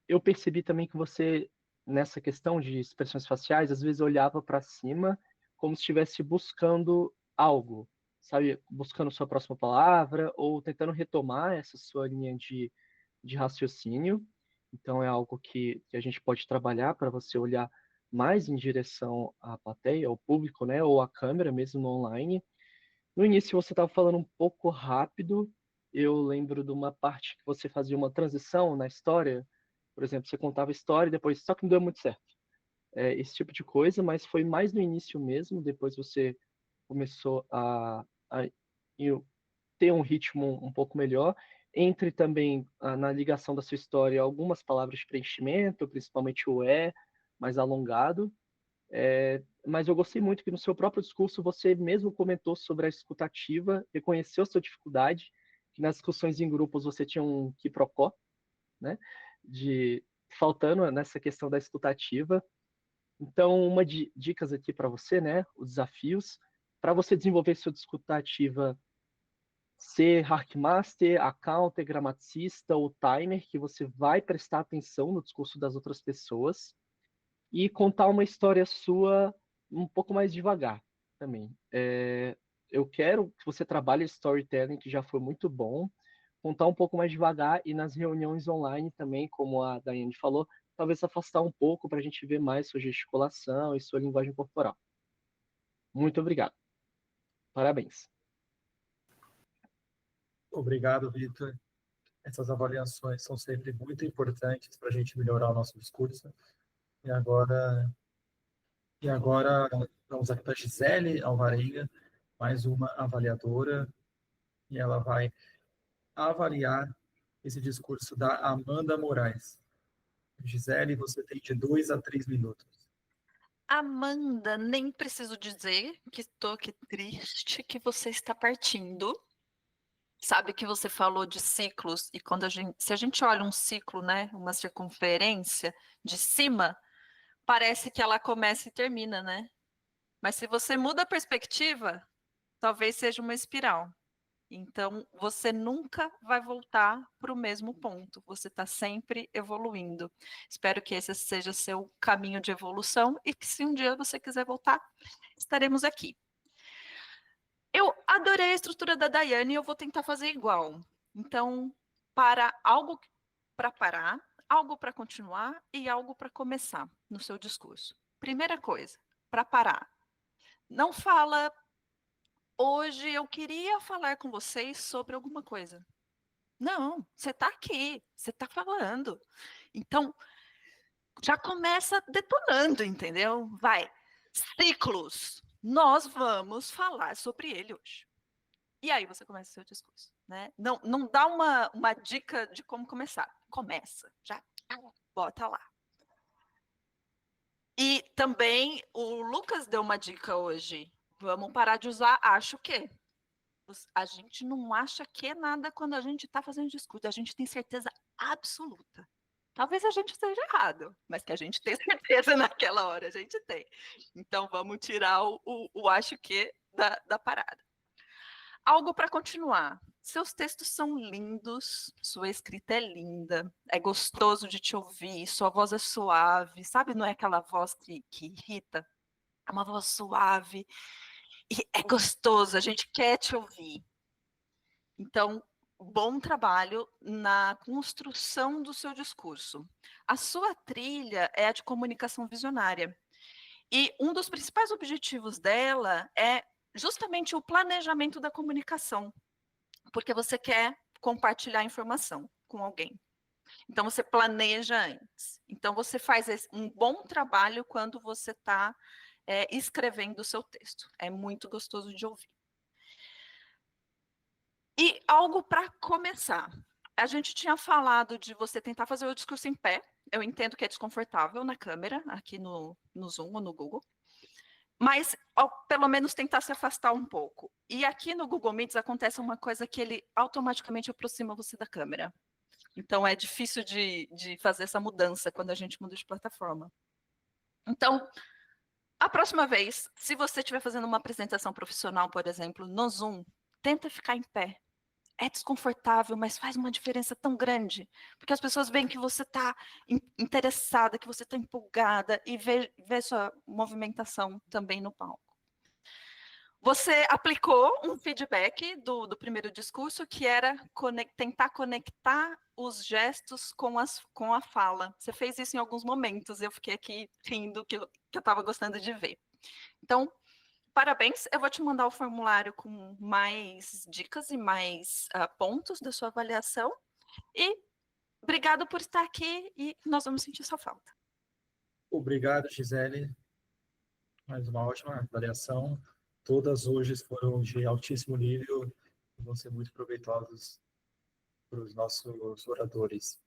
Eu percebi também que você, nessa questão de expressões faciais, às vezes olhava para cima como se estivesse buscando algo, sabe? Buscando sua próxima palavra ou tentando retomar essa sua linha de raciocínio. Então, é algo que a gente pode trabalhar para você olhar mais em direção à plateia, ao público, né? Ou à câmera, mesmo no online. No início, você estava falando um pouco rápido. Eu lembro de uma parte que você fazia uma transição na história. Por exemplo, você contava a história e depois, só que não deu muito certo. Esse tipo de coisa, mas foi mais no início mesmo. Depois você começou a ter um ritmo um pouco melhor. Entre também na ligação da sua história algumas palavras de preenchimento, principalmente o mais alongado. Mas eu gostei muito que no seu próprio discurso você mesmo comentou sobre a escutativa, reconheceu a sua dificuldade, que nas discussões em grupos você tinha um quiprocó, né, de faltando nessa questão da escutativa. Então, uma dicas aqui para você, né, os desafios para você desenvolver sua escutativa, ser Hackmaster, Accounter, gramaticista ou timer, que você vai prestar atenção no discurso das outras pessoas e contar uma história sua um pouco mais devagar também. Eu quero que você trabalhe storytelling, que já foi muito bom, contar um pouco mais devagar e nas reuniões online também, como a Daiane falou, talvez afastar um pouco para a gente ver mais sua gesticulação e sua linguagem corporal. Muito obrigado. Parabéns. Obrigado, Vitor. Essas avaliações são sempre muito importantes para a gente melhorar o nosso discurso. E agora vamos aqui para a Gisele Alvarenga, mais uma avaliadora, e ela vai avaliar esse discurso da Amanda Moraes. Gisele, você tem de 2 a 3 minutos. Amanda, nem preciso dizer que estou aqui triste que você está partindo. Sabe que você falou de ciclos, e se a gente olha um ciclo, né, uma circunferência de cima, parece que ela começa e termina, né? Mas se você muda a perspectiva, talvez seja uma espiral. Então, você nunca vai voltar para o mesmo ponto. Você está sempre evoluindo. Espero que esse seja seu caminho de evolução e que se um dia você quiser voltar, estaremos aqui. Eu adorei a estrutura da Daiane e eu vou tentar fazer igual. Então, algo para parar, algo para continuar e algo para começar no seu discurso. Primeira coisa, para parar. Não fala, hoje eu queria falar com vocês sobre alguma coisa. Não, você está aqui, você está falando. Então, já começa detonando, entendeu? Vai, ciclos. Nós vamos falar sobre ele hoje. E aí você começa o seu discurso, né? Não dá uma dica de como começar. Começa, já bota lá. E também o Lucas deu uma dica hoje. Vamos parar de usar acho que. A gente não acha que é nada quando a gente está fazendo discurso. A gente tem certeza absoluta. Talvez a gente esteja errado, mas que a gente tem certeza naquela hora, a gente tem. Então vamos tirar o acho que da parada. Algo para continuar. Seus textos são lindos, sua escrita é linda, é gostoso de te ouvir, sua voz é suave, sabe? Não é aquela voz que irrita, é uma voz suave e é gostoso, a gente quer te ouvir. Então, bom trabalho na construção do seu discurso. A sua trilha é a de comunicação visionária. E um dos principais objetivos dela é justamente o planejamento da comunicação, porque você quer compartilhar informação com alguém. Então, você planeja antes. Então, você faz um bom trabalho quando você está escrevendo o seu texto. É muito gostoso de ouvir. E algo para começar. A gente tinha falado de você tentar fazer o discurso em pé. Eu entendo que é desconfortável na câmera, aqui no Zoom ou no Google. Mas, pelo menos, tentar se afastar um pouco. E aqui no Google Meets acontece uma coisa que ele automaticamente aproxima você da câmera. Então, é difícil de fazer essa mudança quando a gente muda de plataforma. Então, a próxima vez, se você estiver fazendo uma apresentação profissional, por exemplo, no Zoom, tenta ficar em pé. É desconfortável, mas faz uma diferença tão grande, porque as pessoas veem que você está interessada, que você está empolgada e vê sua movimentação também no palco. Você aplicou um feedback do primeiro discurso, que era tentar conectar os gestos com a fala. Você fez isso em alguns momentos, eu fiquei aqui rindo, que eu estava gostando de ver. Então, parabéns, eu vou te mandar o formulário com mais dicas e mais pontos da sua avaliação. E obrigado por estar aqui e nós vamos sentir sua falta. Obrigado, Gisele. Mais uma ótima avaliação. Todas hoje foram de altíssimo nível e vão ser muito proveitosas para os nossos oradores.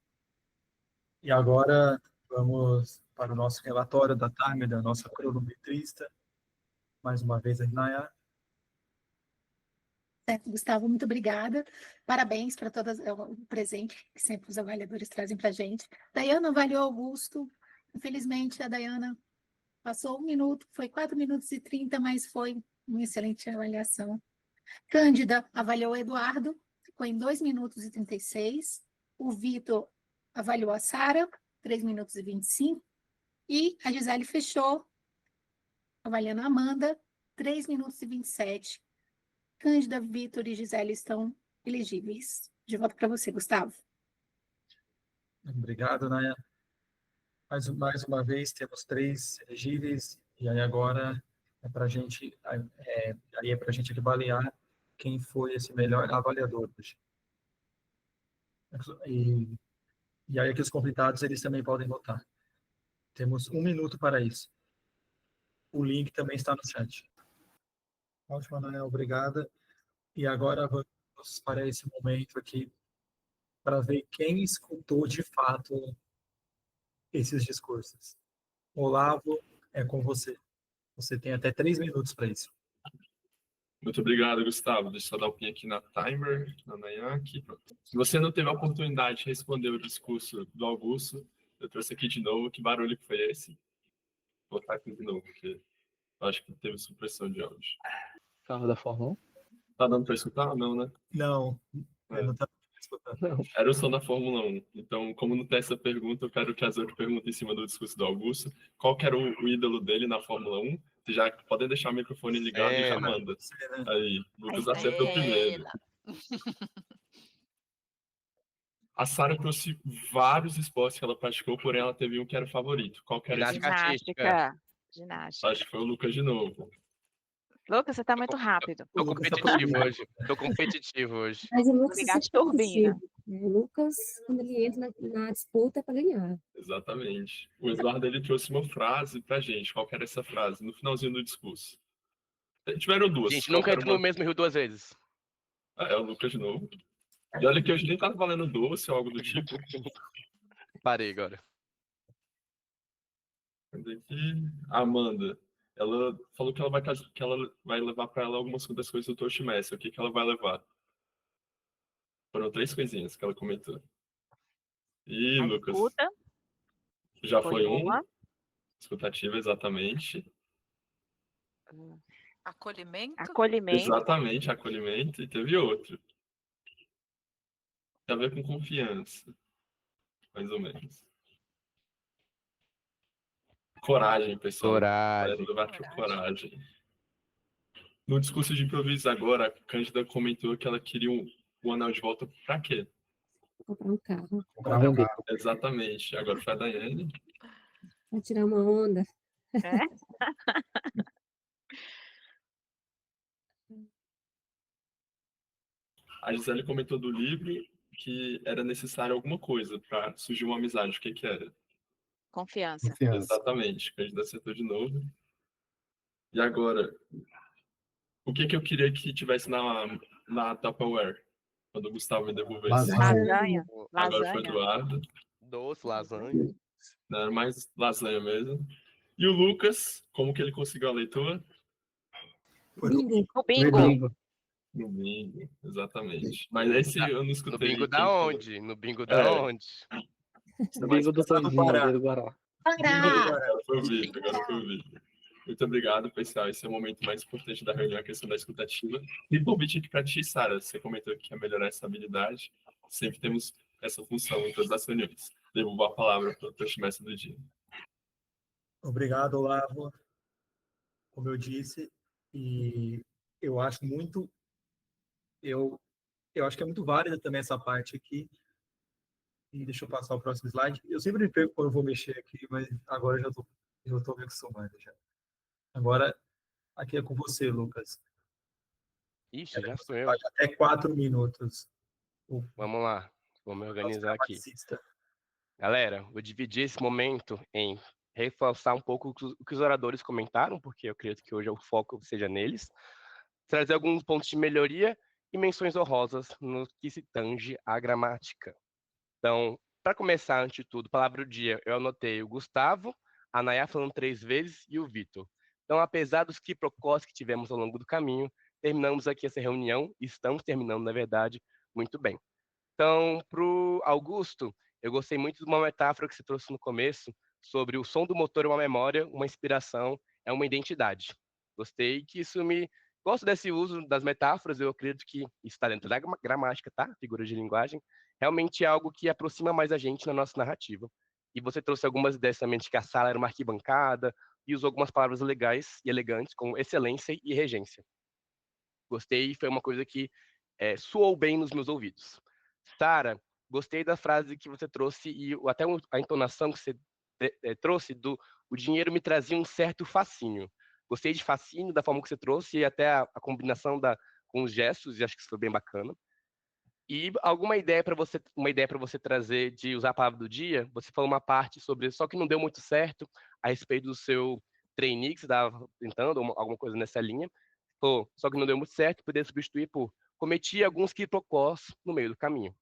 E agora Vamos para o nosso relatório da Timer, da nossa cronometrista. Mais uma vez, a Naya. Certo, Gustavo, muito obrigada. Parabéns para todas o presente que sempre os avaliadores trazem para a gente. Dayana avaliou Augusto. Infelizmente, a Dayana passou 1 minuto, foi 4 minutos e 30, mas foi uma excelente avaliação. Cândida avaliou o Eduardo, ficou em 2 minutos e 36. O Vitor avaliou a Sara, 3 minutos e 25. E a Gisele fechou, avaliando a Amanda, 3 minutos e 27. Cândida, Vitor e Gisele estão elegíveis. De volta para você, Gustavo. Obrigado, Naya. Mais uma vez, temos 3 elegíveis, e aí agora é para a gente, aí é para a gente avaliar quem foi esse melhor avaliador hoje. E aí aqui os convidados, eles também podem votar. Temos 1 minuto para isso. O link também está no chat. Ótimo, Naya, obrigada. E agora vamos para esse momento aqui, para ver quem escutou de fato esses discursos. Olavo, é com você. Você tem até 3 minutos para isso. Muito obrigado, Gustavo. Deixa eu só dar um pin aqui na timer, na Nayak. Pronto. Se você não teve a oportunidade de responder o discurso do Augusto, eu trouxe aqui de novo. Que barulho que foi esse? Vou botar aqui de novo, porque eu acho que teve supressão de áudio. Carro da Fórmula 1? Tá dando para escutar? Não, né? Não, não tá escutando. Não. Era o som da Fórmula 1. Então, como não tem essa pergunta, eu quero que as outras perguntem em cima do discurso do Augusto. Qual que era o ídolo dele na Fórmula 1? Vocês já podem deixar o microfone ligado e já manda. Aí, Lucas acertou primeiro. A Sara trouxe vários esportes que ela praticou, porém ela teve um que era o favorito. Qual que era esse? Ginástica. Acho que foi o Lucas de novo. Lucas, você tá muito rápido. Tô competitivo hoje. Tô competitivo hoje. Mas o Lucas Ligar é de sempre turbina. competitivo, né? O Lucas, quando ele entra na disputa, é para ganhar. Exatamente. O Eduardo, ele trouxe uma frase pra gente. Qual que era essa frase? No finalzinho do discurso. Tiveram duas. Gente, Qual nunca que era entro no mesmo rio 2 vezes. É o Lucas de novo. E olha que hoje nem tava valendo doce ou algo do tipo. Parei agora. Cadê aqui? A Amanda. Ela falou que ela vai levar para ela algumas das coisas do Toastmaster. O que ela vai levar? Foram 3 coisinhas que ela comentou. E, Lucas, Escuta. já foi um. Boa. Escutativa, exatamente. Acolhimento. Exatamente, acolhimento. E teve outro. Tem a ver com confiança. Mais ou menos. Coragem, pessoal. Coragem. Vai levar para coragem. No discurso de improviso agora, a Cândida comentou que ela queria um anel de volta para quê? Comprar um carro. Comprar um carro. Exatamente. Agora foi a Daiane. Para tirar uma onda. A Gisele comentou do livro que era necessário alguma coisa para surgir uma amizade. O que era? Confiança. Exatamente. Cândida acertou de novo. E agora, o que eu queria que tivesse na Tupperware? Quando o Gustavo me devolvesse. Lasanha. Agora foi Eduardo. Doce, lasanha. Não era mais lasanha mesmo. E o Lucas, como que ele conseguiu a leitura? O bingo. No bingo, exatamente. Mas esse eu não escutei. No bingo da onde? No bingo da onde? No bingo do Sandinho, do Guará. Agora foi o Vitor, Muito obrigado, pessoal. Esse é o momento mais importante da reunião, a questão da escutativa. E convite aqui para ti, Sara. Você comentou que quer melhorar essa habilidade. Sempre temos essa função em todas as reuniões. Devolvo a palavra para o Toastmaster do dia. Obrigado, Olavo. Como eu disse, e eu acho muito... Eu acho que é muito válida também essa parte aqui. E deixa eu passar o próximo slide. Eu sempre me perco quando eu vou mexer aqui, mas agora já estou me acostumando já. Agora, aqui é com você, Lucas. Ixi, já sou eu. Até 4 minutos. Vamos lá. Vou me organizar aqui. Galera, vou dividir esse momento em reforçar um pouco o que os oradores comentaram, porque eu acredito que hoje o foco seja neles. Trazer alguns pontos de melhoria e menções honrosas no que se tange à gramática. Então, para começar, antes de tudo, palavra do dia, eu anotei o Gustavo, a Nayá falando 3 vezes e o Vitor. Então, apesar dos quiprocós que tivemos ao longo do caminho, terminamos aqui essa reunião, e estamos terminando, na verdade, muito bem. Então, para o Augusto, eu gostei muito de uma metáfora que você trouxe no começo, sobre o som do motor é uma memória, uma inspiração, é uma identidade. Gostei que isso me... Gosto desse uso das metáforas, eu acredito que isso está dentro da gramática, tá? Figura de linguagem. Realmente é algo que aproxima mais a gente na nossa narrativa. E você trouxe algumas ideias também de que a sala era uma arquibancada, e usou algumas palavras legais e elegantes, como excelência e regência. Gostei, foi uma coisa que soou bem nos meus ouvidos. Sara, gostei da frase que você trouxe e até a entonação que você trouxe do o dinheiro me trazia um certo fascínio. Gostei de fascínio, da forma que você trouxe e até a combinação com os gestos, e acho que isso foi bem bacana. E alguma ideia para você, uma ideia para você trazer de usar a palavra do dia? Você falou uma parte sobre só que não deu muito certo a respeito do seu trainee que você estava tentando, alguma coisa nessa linha. Pô, só que não deu muito certo, poder substituir por cometi alguns quiprocós no meio do caminho.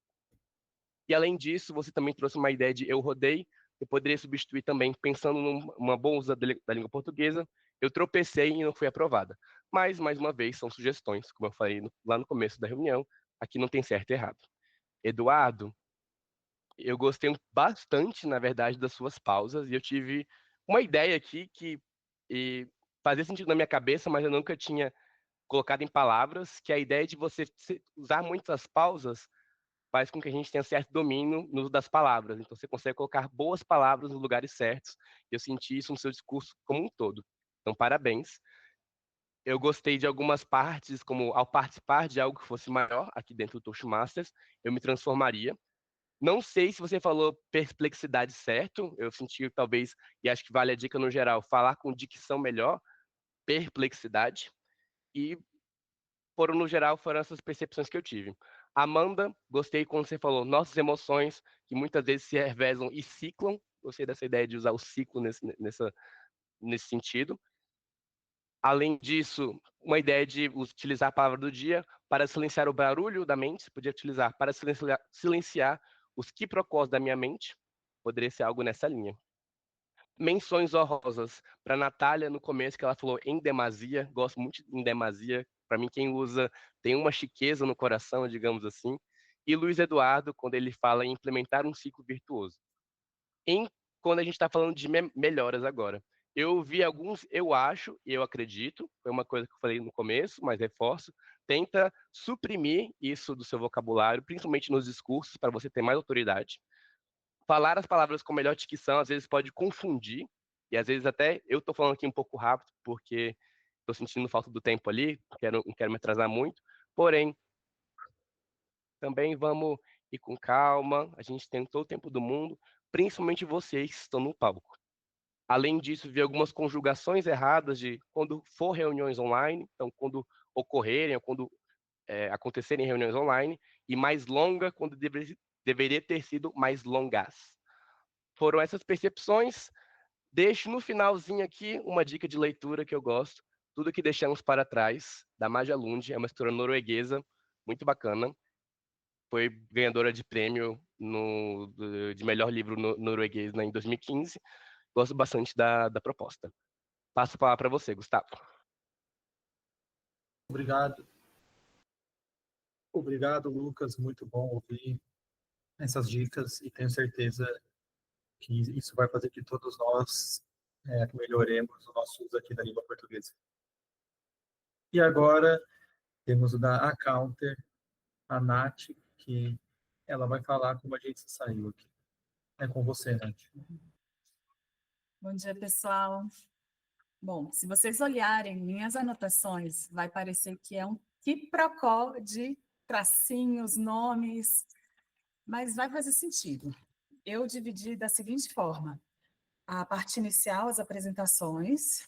E além disso, você também trouxe uma ideia de eu rodei, eu poderia substituir também, pensando numa boa usa da língua portuguesa, eu tropecei e não fui aprovada. Mas, mais uma vez, são sugestões, como eu falei lá no começo da reunião, aqui não tem certo e errado. Eduardo, eu gostei bastante, na verdade, das suas pausas, e eu tive uma ideia aqui que fazia sentido na minha cabeça, mas eu nunca tinha colocado em palavras, que a ideia de você usar muitas pausas faz com que a gente tenha certo domínio no uso das palavras. Então, você consegue colocar boas palavras nos lugares certos. Eu senti isso no seu discurso como um todo. Então, parabéns. Eu gostei de algumas partes, como ao participar de algo que fosse maior aqui dentro do Toastmasters, eu me transformaria. Não sei se você falou perplexidade certo, eu senti talvez, e acho que vale a dica no geral, falar com dicção melhor, perplexidade. E no geral, foram essas percepções que eu tive. Amanda, gostei quando você falou nossas emoções, que muitas vezes se revezam e ciclam. Gostei dessa ideia de usar o ciclo nesse sentido. Além disso, uma ideia de utilizar a palavra do dia para silenciar o barulho da mente, podia utilizar para silenciar os quiprocós da minha mente, poderia ser algo nessa linha. Menções honrosas para Natália no começo, que ela falou em demasia, gosto muito de em demasia, para mim quem usa tem uma chiqueza no coração, digamos assim. E Luiz Eduardo, quando ele fala em implementar um ciclo virtuoso. Quando a gente está falando de melhoras agora. Eu vi alguns, eu acho, e eu acredito, foi uma coisa que eu falei no começo, mas reforço, tenta suprimir isso do seu vocabulário, principalmente nos discursos, para você ter mais autoridade. Falar as palavras com melhor dicção, às vezes pode confundir, e às vezes até eu estou falando aqui um pouco rápido, porque estou sentindo falta do tempo ali, não quero me atrasar muito, porém, também vamos ir com calma, a gente tem todo o tempo do mundo, principalmente vocês que estão no palco. Além disso, vi algumas conjugações erradas de quando for reuniões online, então quando ocorrerem, ou quando acontecerem reuniões online, e mais longa quando deveria ter sido mais longas. Foram essas percepções. Deixo no finalzinho aqui uma dica de leitura que eu gosto, Tudo que Deixamos para Trás, da Maja Lund, é uma escritora norueguesa, muito bacana. Foi ganhadora de prêmio de melhor livro norueguês em 2015. Gosto bastante da proposta. Passo a palavra para você, Gustavo. Obrigado. Obrigado, Lucas. Muito bom ouvir essas dicas e tenho certeza que isso vai fazer que todos nós melhoremos o nosso uso aqui da língua portuguesa. E agora temos o da Accounter, a Nath, que ela vai falar como a gente saiu aqui. É com você, Nath. Bom dia, pessoal. Bom, se vocês olharem minhas anotações, vai parecer que é um quiprocó de tracinhos, nomes, mas vai fazer sentido. Eu dividi da seguinte forma: a parte inicial, as apresentações,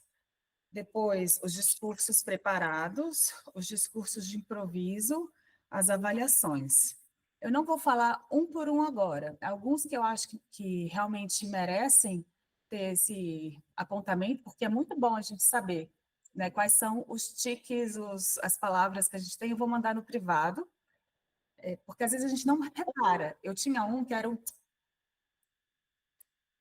depois os discursos preparados, os discursos de improviso, as avaliações. Eu não vou falar um por um agora, alguns que eu acho que realmente merecem ter esse apontamento, porque é muito bom a gente saber, né, quais são os tiques, as palavras que a gente tem. Eu vou mandar no privado, porque às vezes a gente não repara. Eu tinha um que era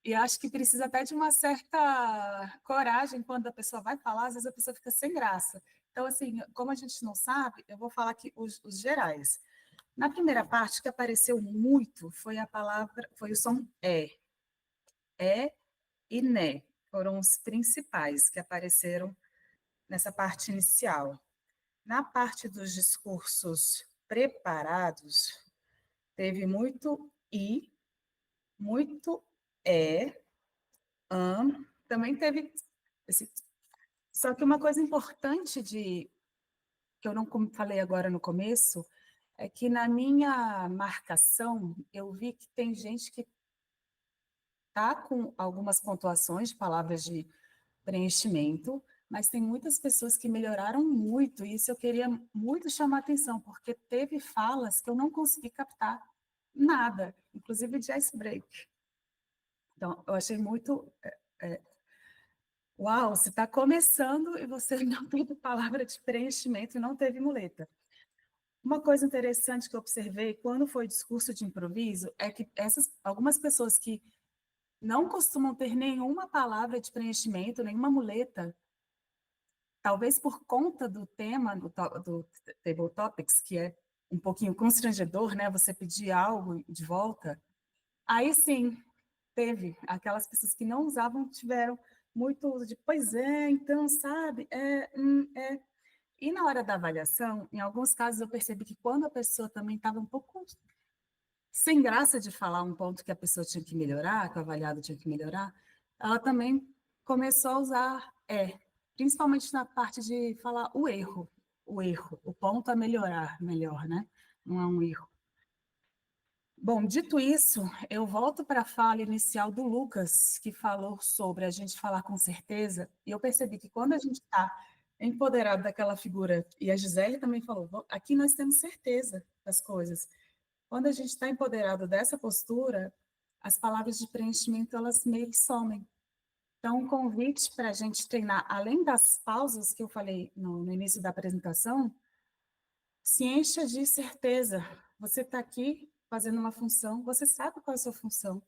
E acho que precisa até de uma certa coragem quando a pessoa vai falar, às vezes a pessoa fica sem graça. Então, assim, como a gente não sabe, eu vou falar aqui os gerais. Na primeira parte, que apareceu muito foi a palavra, foi o som é. É e né. Foram os principais que apareceram nessa parte inicial. Na parte dos discursos preparados, teve muito i, muito é, também teve esse. Só que uma coisa importante que eu não falei agora no começo é que na minha marcação eu vi que tem gente que está com algumas pontuações de palavras de preenchimento, mas tem muitas pessoas que melhoraram muito, e isso eu queria muito chamar a atenção, porque teve falas que eu não consegui captar nada, inclusive de icebreak. Então, eu achei muito... uau, você está começando e você não teve palavra de preenchimento e não teve muleta. Uma coisa interessante que eu observei quando foi discurso de improviso é que algumas pessoas que não costumam ter nenhuma palavra de preenchimento, nenhuma muleta, talvez por conta do tema do Table Topics, que é um pouquinho constrangedor, né? Você pedir algo de volta. Aí sim, teve. Aquelas pessoas que não usavam tiveram muito uso de, pois é, então, sabe? É. E na hora da avaliação, em alguns casos eu percebi que quando a pessoa também estava um pouco sem graça de falar um ponto que a pessoa tinha que melhorar, que o avaliado tinha que melhorar, ela também começou a usar principalmente na parte de falar o erro, o ponto a melhorar, melhor, né? Não é um erro. Bom, dito isso, eu volto para a fala inicial do Lucas, que falou sobre a gente falar com certeza, e eu percebi que quando a gente está empoderado daquela figura, e a Gisele também falou, aqui nós temos certeza das coisas. Quando a gente está empoderado dessa postura, as palavras de preenchimento, elas meio que somem. Então, um convite para a gente treinar, além das pausas que eu falei no início da apresentação, se encha de certeza. Você está aqui fazendo uma função, você sabe qual é a sua função.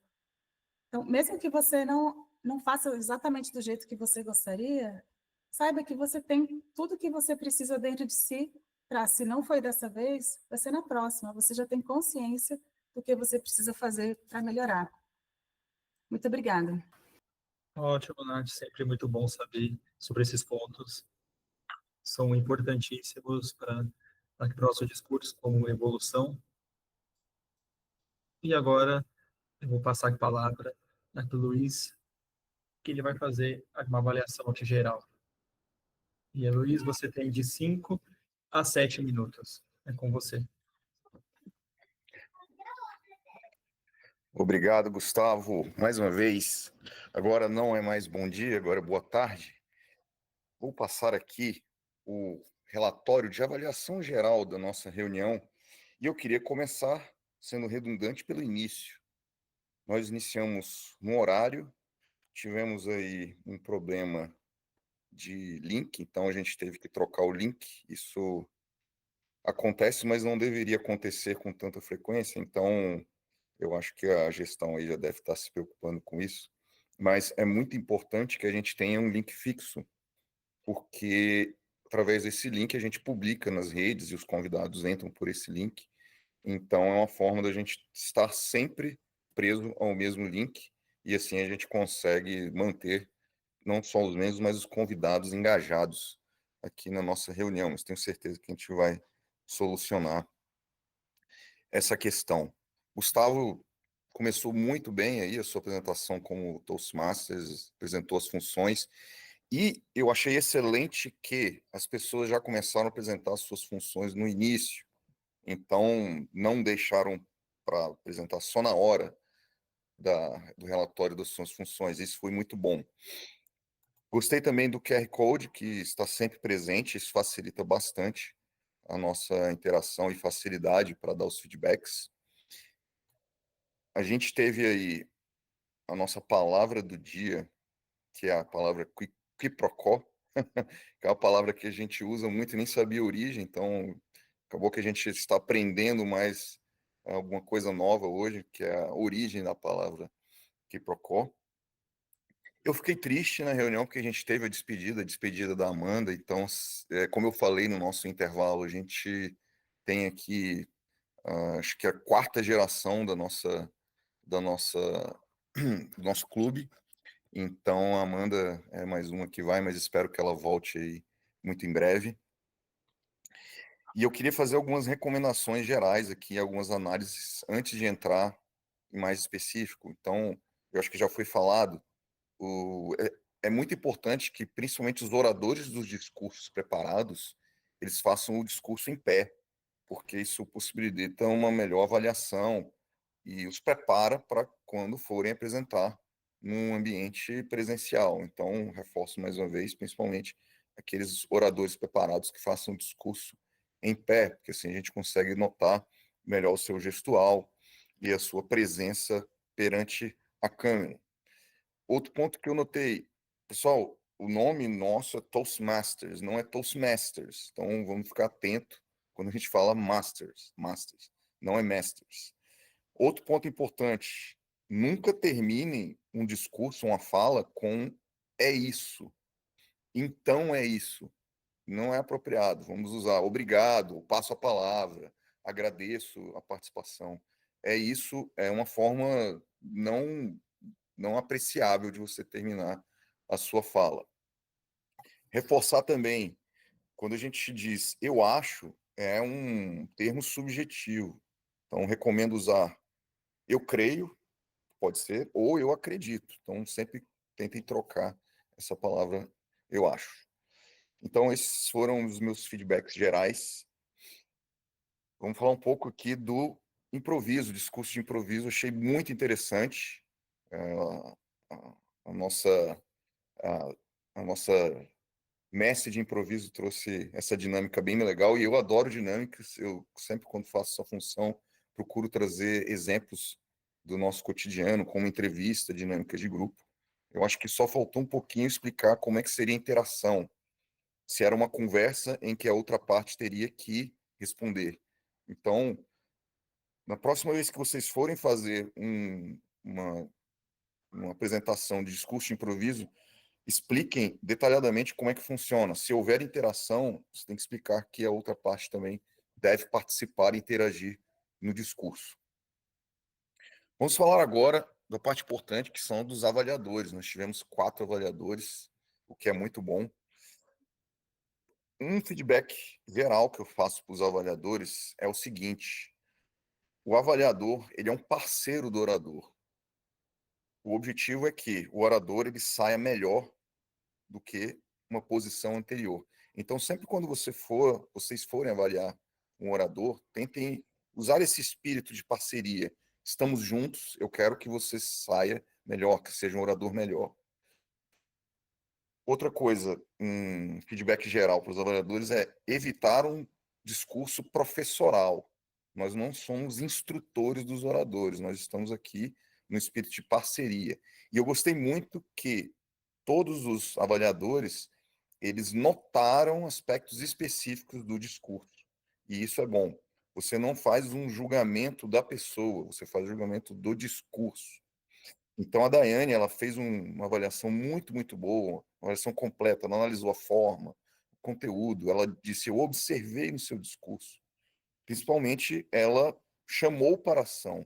Então, mesmo que você não faça exatamente do jeito que você gostaria, saiba que você tem tudo que você precisa dentro de si para, se não foi dessa vez, vai ser na próxima. Você já tem consciência do que você precisa fazer para melhorar. Muito obrigada. Ótimo, Nath. Sempre muito bom saber sobre esses pontos. São importantíssimos para o nosso discurso como evolução. E agora eu vou passar a palavra para o Luiz, que ele vai fazer uma avaliação de geral. E, Luiz, você tem de 5 a 7 minutos. É com você. Obrigado, Gustavo. Mais uma vez, agora não é mais bom dia, agora é boa tarde. Vou passar aqui o relatório de avaliação geral da nossa reunião e eu queria começar, sendo redundante, pelo início. Nós iniciamos no horário, tivemos aí um problema de link, então a gente teve que trocar o link. Isso acontece, mas não deveria acontecer com tanta frequência, então eu acho que a gestão aí já deve estar se preocupando com isso. Mas é muito importante que a gente tenha um link fixo, porque através desse link a gente publica nas redes e os convidados entram por esse link. Então é uma forma da gente estar sempre preso ao mesmo link e assim a gente consegue manter não só os membros, mas os convidados engajados aqui na nossa reunião. Mas tenho certeza que a gente vai solucionar essa questão. Gustavo começou muito bem aí a sua apresentação como Toastmasters, apresentou as funções, e eu achei excelente que as pessoas já começaram a apresentar as suas funções no início, então não deixaram para apresentar só na hora do relatório das suas funções. Isso foi muito bom. Gostei também do QR Code, que está sempre presente, isso facilita bastante a nossa interação e facilidade para dar os feedbacks. A gente teve aí a nossa palavra do dia, que é a palavra quiprocó, que é uma palavra que a gente usa muito e nem sabia a origem, então acabou que a gente está aprendendo mais alguma coisa nova hoje, que é a origem da palavra quiprocó. Eu fiquei triste na reunião porque a gente teve a despedida da Amanda. Então, como eu falei no nosso intervalo, a gente tem aqui, acho que a quarta geração da nossa, do nosso clube. Então, a Amanda é mais uma que vai, mas espero que ela volte aí muito em breve. E eu queria fazer algumas recomendações gerais aqui, algumas análises antes de entrar em mais específico. Então, eu acho que já foi falado, é muito importante que, principalmente os oradores dos discursos preparados, eles façam o discurso em pé, porque isso possibilita uma melhor avaliação e os prepara para quando forem apresentar num ambiente presencial. Então, reforço mais uma vez, principalmente aqueles oradores preparados que façam o discurso em pé, porque assim a gente consegue notar melhor o seu gestual e a sua presença perante a câmera. Outro ponto que eu notei, pessoal, o nome nosso é Toastmasters, não é Toastmasters. Então vamos ficar atento quando a gente fala Masters, não é Masters. Outro ponto importante, nunca terminem um discurso, uma fala com é isso. Então é isso. Não é apropriado. Vamos usar obrigado, passo a palavra, agradeço a participação. É isso, é uma forma não apreciável de você terminar a sua fala. Reforçar também, quando a gente diz eu acho, é um termo subjetivo. Então, recomendo usar eu creio, pode ser, ou eu acredito. Então, sempre tentem trocar essa palavra eu acho. Então, esses foram os meus feedbacks gerais. Vamos falar um pouco aqui do improviso, discurso de improviso. Achei muito interessante. A nossa a nossa mestre de improviso trouxe essa dinâmica bem legal e eu adoro dinâmicas. Eu sempre, quando faço essa função, procuro trazer exemplos do nosso cotidiano, como entrevista, dinâmicas de grupo. Eu acho que só faltou um pouquinho explicar como é que seria a interação, se era uma conversa em que a outra parte teria que responder. Então, na próxima vez que vocês forem fazer uma apresentação de discurso de improviso, expliquem detalhadamente como é que funciona. Se houver interação, você tem que explicar que a outra parte também deve participar e interagir no discurso. Vamos falar agora da parte importante, que são dos avaliadores. Nós tivemos 4 avaliadores, o que é muito bom. Um feedback geral que eu faço para os avaliadores é o seguinte: o avaliador, ele é um parceiro do orador. O objetivo é que o orador ele saia melhor do que uma posição anterior. Então, sempre quando vocês forem avaliar um orador, tentem usar esse espírito de parceria. Estamos juntos, eu quero que você saia melhor, que seja um orador melhor. Outra coisa, um feedback geral para os avaliadores é evitar um discurso professoral. Nós não somos instrutores dos oradores, nós estamos aqui no espírito de parceria. E eu gostei muito que todos os avaliadores, eles notaram aspectos específicos do discurso. E isso é bom. Você não faz um julgamento da pessoa, você faz um julgamento do discurso. Então, a Daiane, ela fez uma avaliação muito, muito boa, uma avaliação completa, ela analisou a forma, o conteúdo, ela disse, eu observei no seu discurso. Principalmente, ela chamou para ação.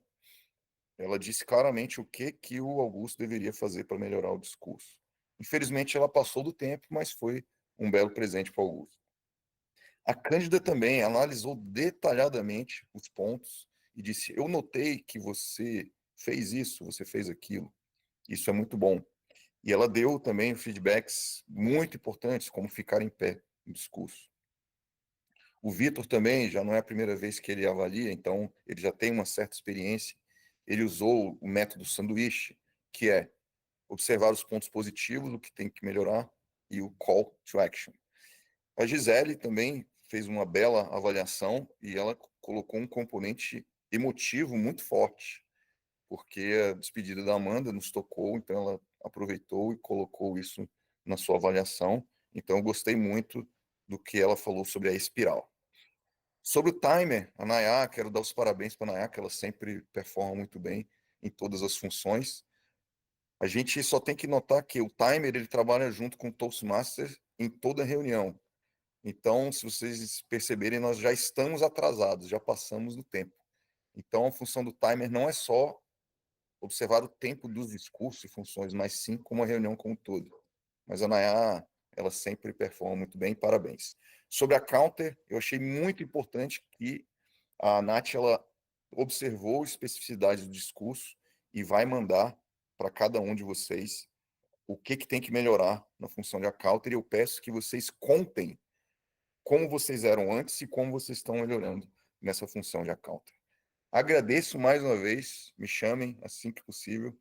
Ela disse claramente o que o Augusto deveria fazer para melhorar o discurso. Infelizmente, ela passou do tempo, mas foi um belo presente para o Augusto. A Cândida também analisou detalhadamente os pontos e disse, eu notei que você fez isso, você fez aquilo. Isso é muito bom. E ela deu também feedbacks muito importantes, como ficar em pé no discurso. O Vitor também, já não é a primeira vez que ele avalia, então ele já tem uma certa experiência. Ele usou o método sanduíche, que é observar os pontos positivos, o que tem que melhorar, e o call to action. A Gisele também fez uma bela avaliação e ela colocou um componente emotivo muito forte, porque a despedida da Amanda nos tocou, então ela aproveitou e colocou isso na sua avaliação. Então eu gostei muito do que ela falou sobre a espiral. Sobre o timer, a Nayá, quero dar os parabéns para a Nayá, que ela sempre performa muito bem em todas as funções. A gente só tem que notar que o timer ele trabalha junto com o Toastmaster em toda reunião. Então, se vocês perceberem, nós já estamos atrasados, já passamos do tempo. Então, a função do timer não é só observar o tempo dos discursos e funções, mas sim como a reunião como um todo. Mas a Nayá, ela sempre performa muito bem, parabéns. Sobre a counter, eu achei muito importante que a Nath, ela observou especificidades do discurso e vai mandar para cada um de vocês o que tem que melhorar na função de counter, e eu peço que vocês contem como vocês eram antes e como vocês estão melhorando nessa função de counter. Agradeço mais uma vez, me chamem assim que possível.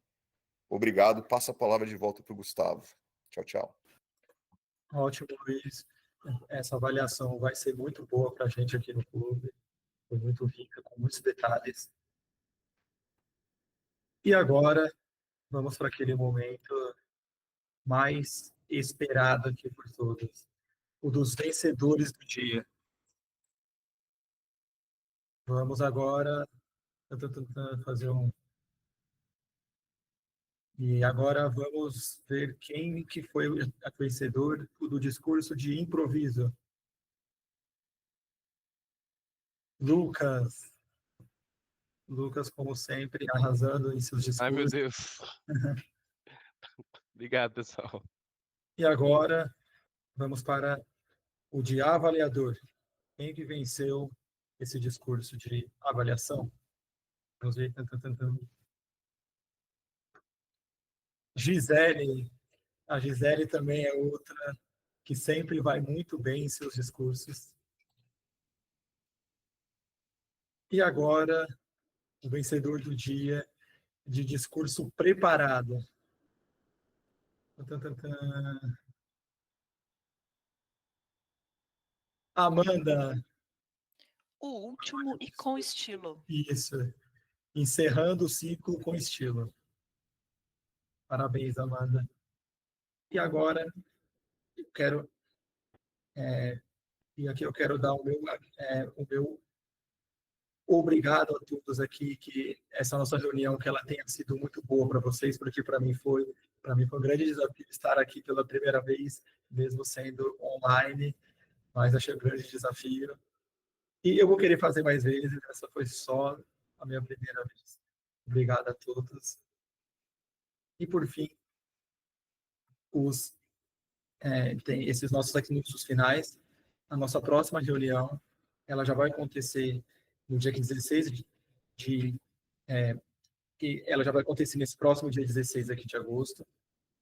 Obrigado, passa a palavra de volta para o Gustavo. Tchau, tchau. Ótimo, Luiz. Essa avaliação vai ser muito boa para a gente aqui no clube. Foi muito rica, com muitos detalhes. E agora, vamos para aquele momento mais esperado aqui por todos, o dos vencedores do dia. Vamos agora fazer E agora vamos ver quem que foi o vencedor do discurso de improviso. Lucas. Lucas, como sempre, arrasando em seus discursos. Ai, meu Deus. Obrigado, pessoal. E agora, vamos para o de avaliador. Quem que venceu esse discurso de avaliação? Vamos ver. Gisele. A Gisele também é outra que sempre vai muito bem em seus discursos. E agora, o vencedor do dia de discurso preparado. Amanda. O último e com estilo. Isso. Encerrando o ciclo com estilo. Parabéns, Amanda. E agora, eu quero... e aqui eu quero dar o meu obrigado a todos aqui, que essa nossa reunião que ela tenha sido muito boa para vocês, porque para mim foi um grande desafio estar aqui pela primeira vez, mesmo sendo online, mas achei um grande desafio. E eu vou querer fazer mais vezes, essa foi só a minha primeira vez. Obrigado a todos. E por fim, tem esses nossos anúncios finais. A nossa próxima reunião, ela já vai acontecer no dia 16 ela já vai acontecer nesse próximo dia 16 aqui de agosto,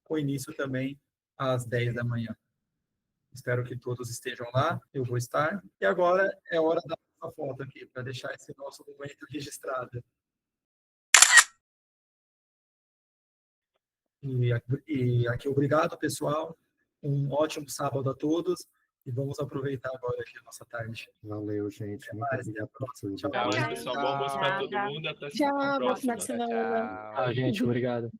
com início também às 10 da manhã. Espero que todos estejam lá, eu vou estar. E agora é hora da nossa foto aqui, para deixar esse nosso momento registrado. E aqui, obrigado, pessoal. Um ótimo sábado a todos. E vamos aproveitar agora aqui a nossa tarde. Valeu, gente. Até Muito mais. obrigado por tudo. Tchau, pessoal. Bom almoço para todo mundo. Até a Tchau, boa próxima. semana. Tchau, gente. Obrigado.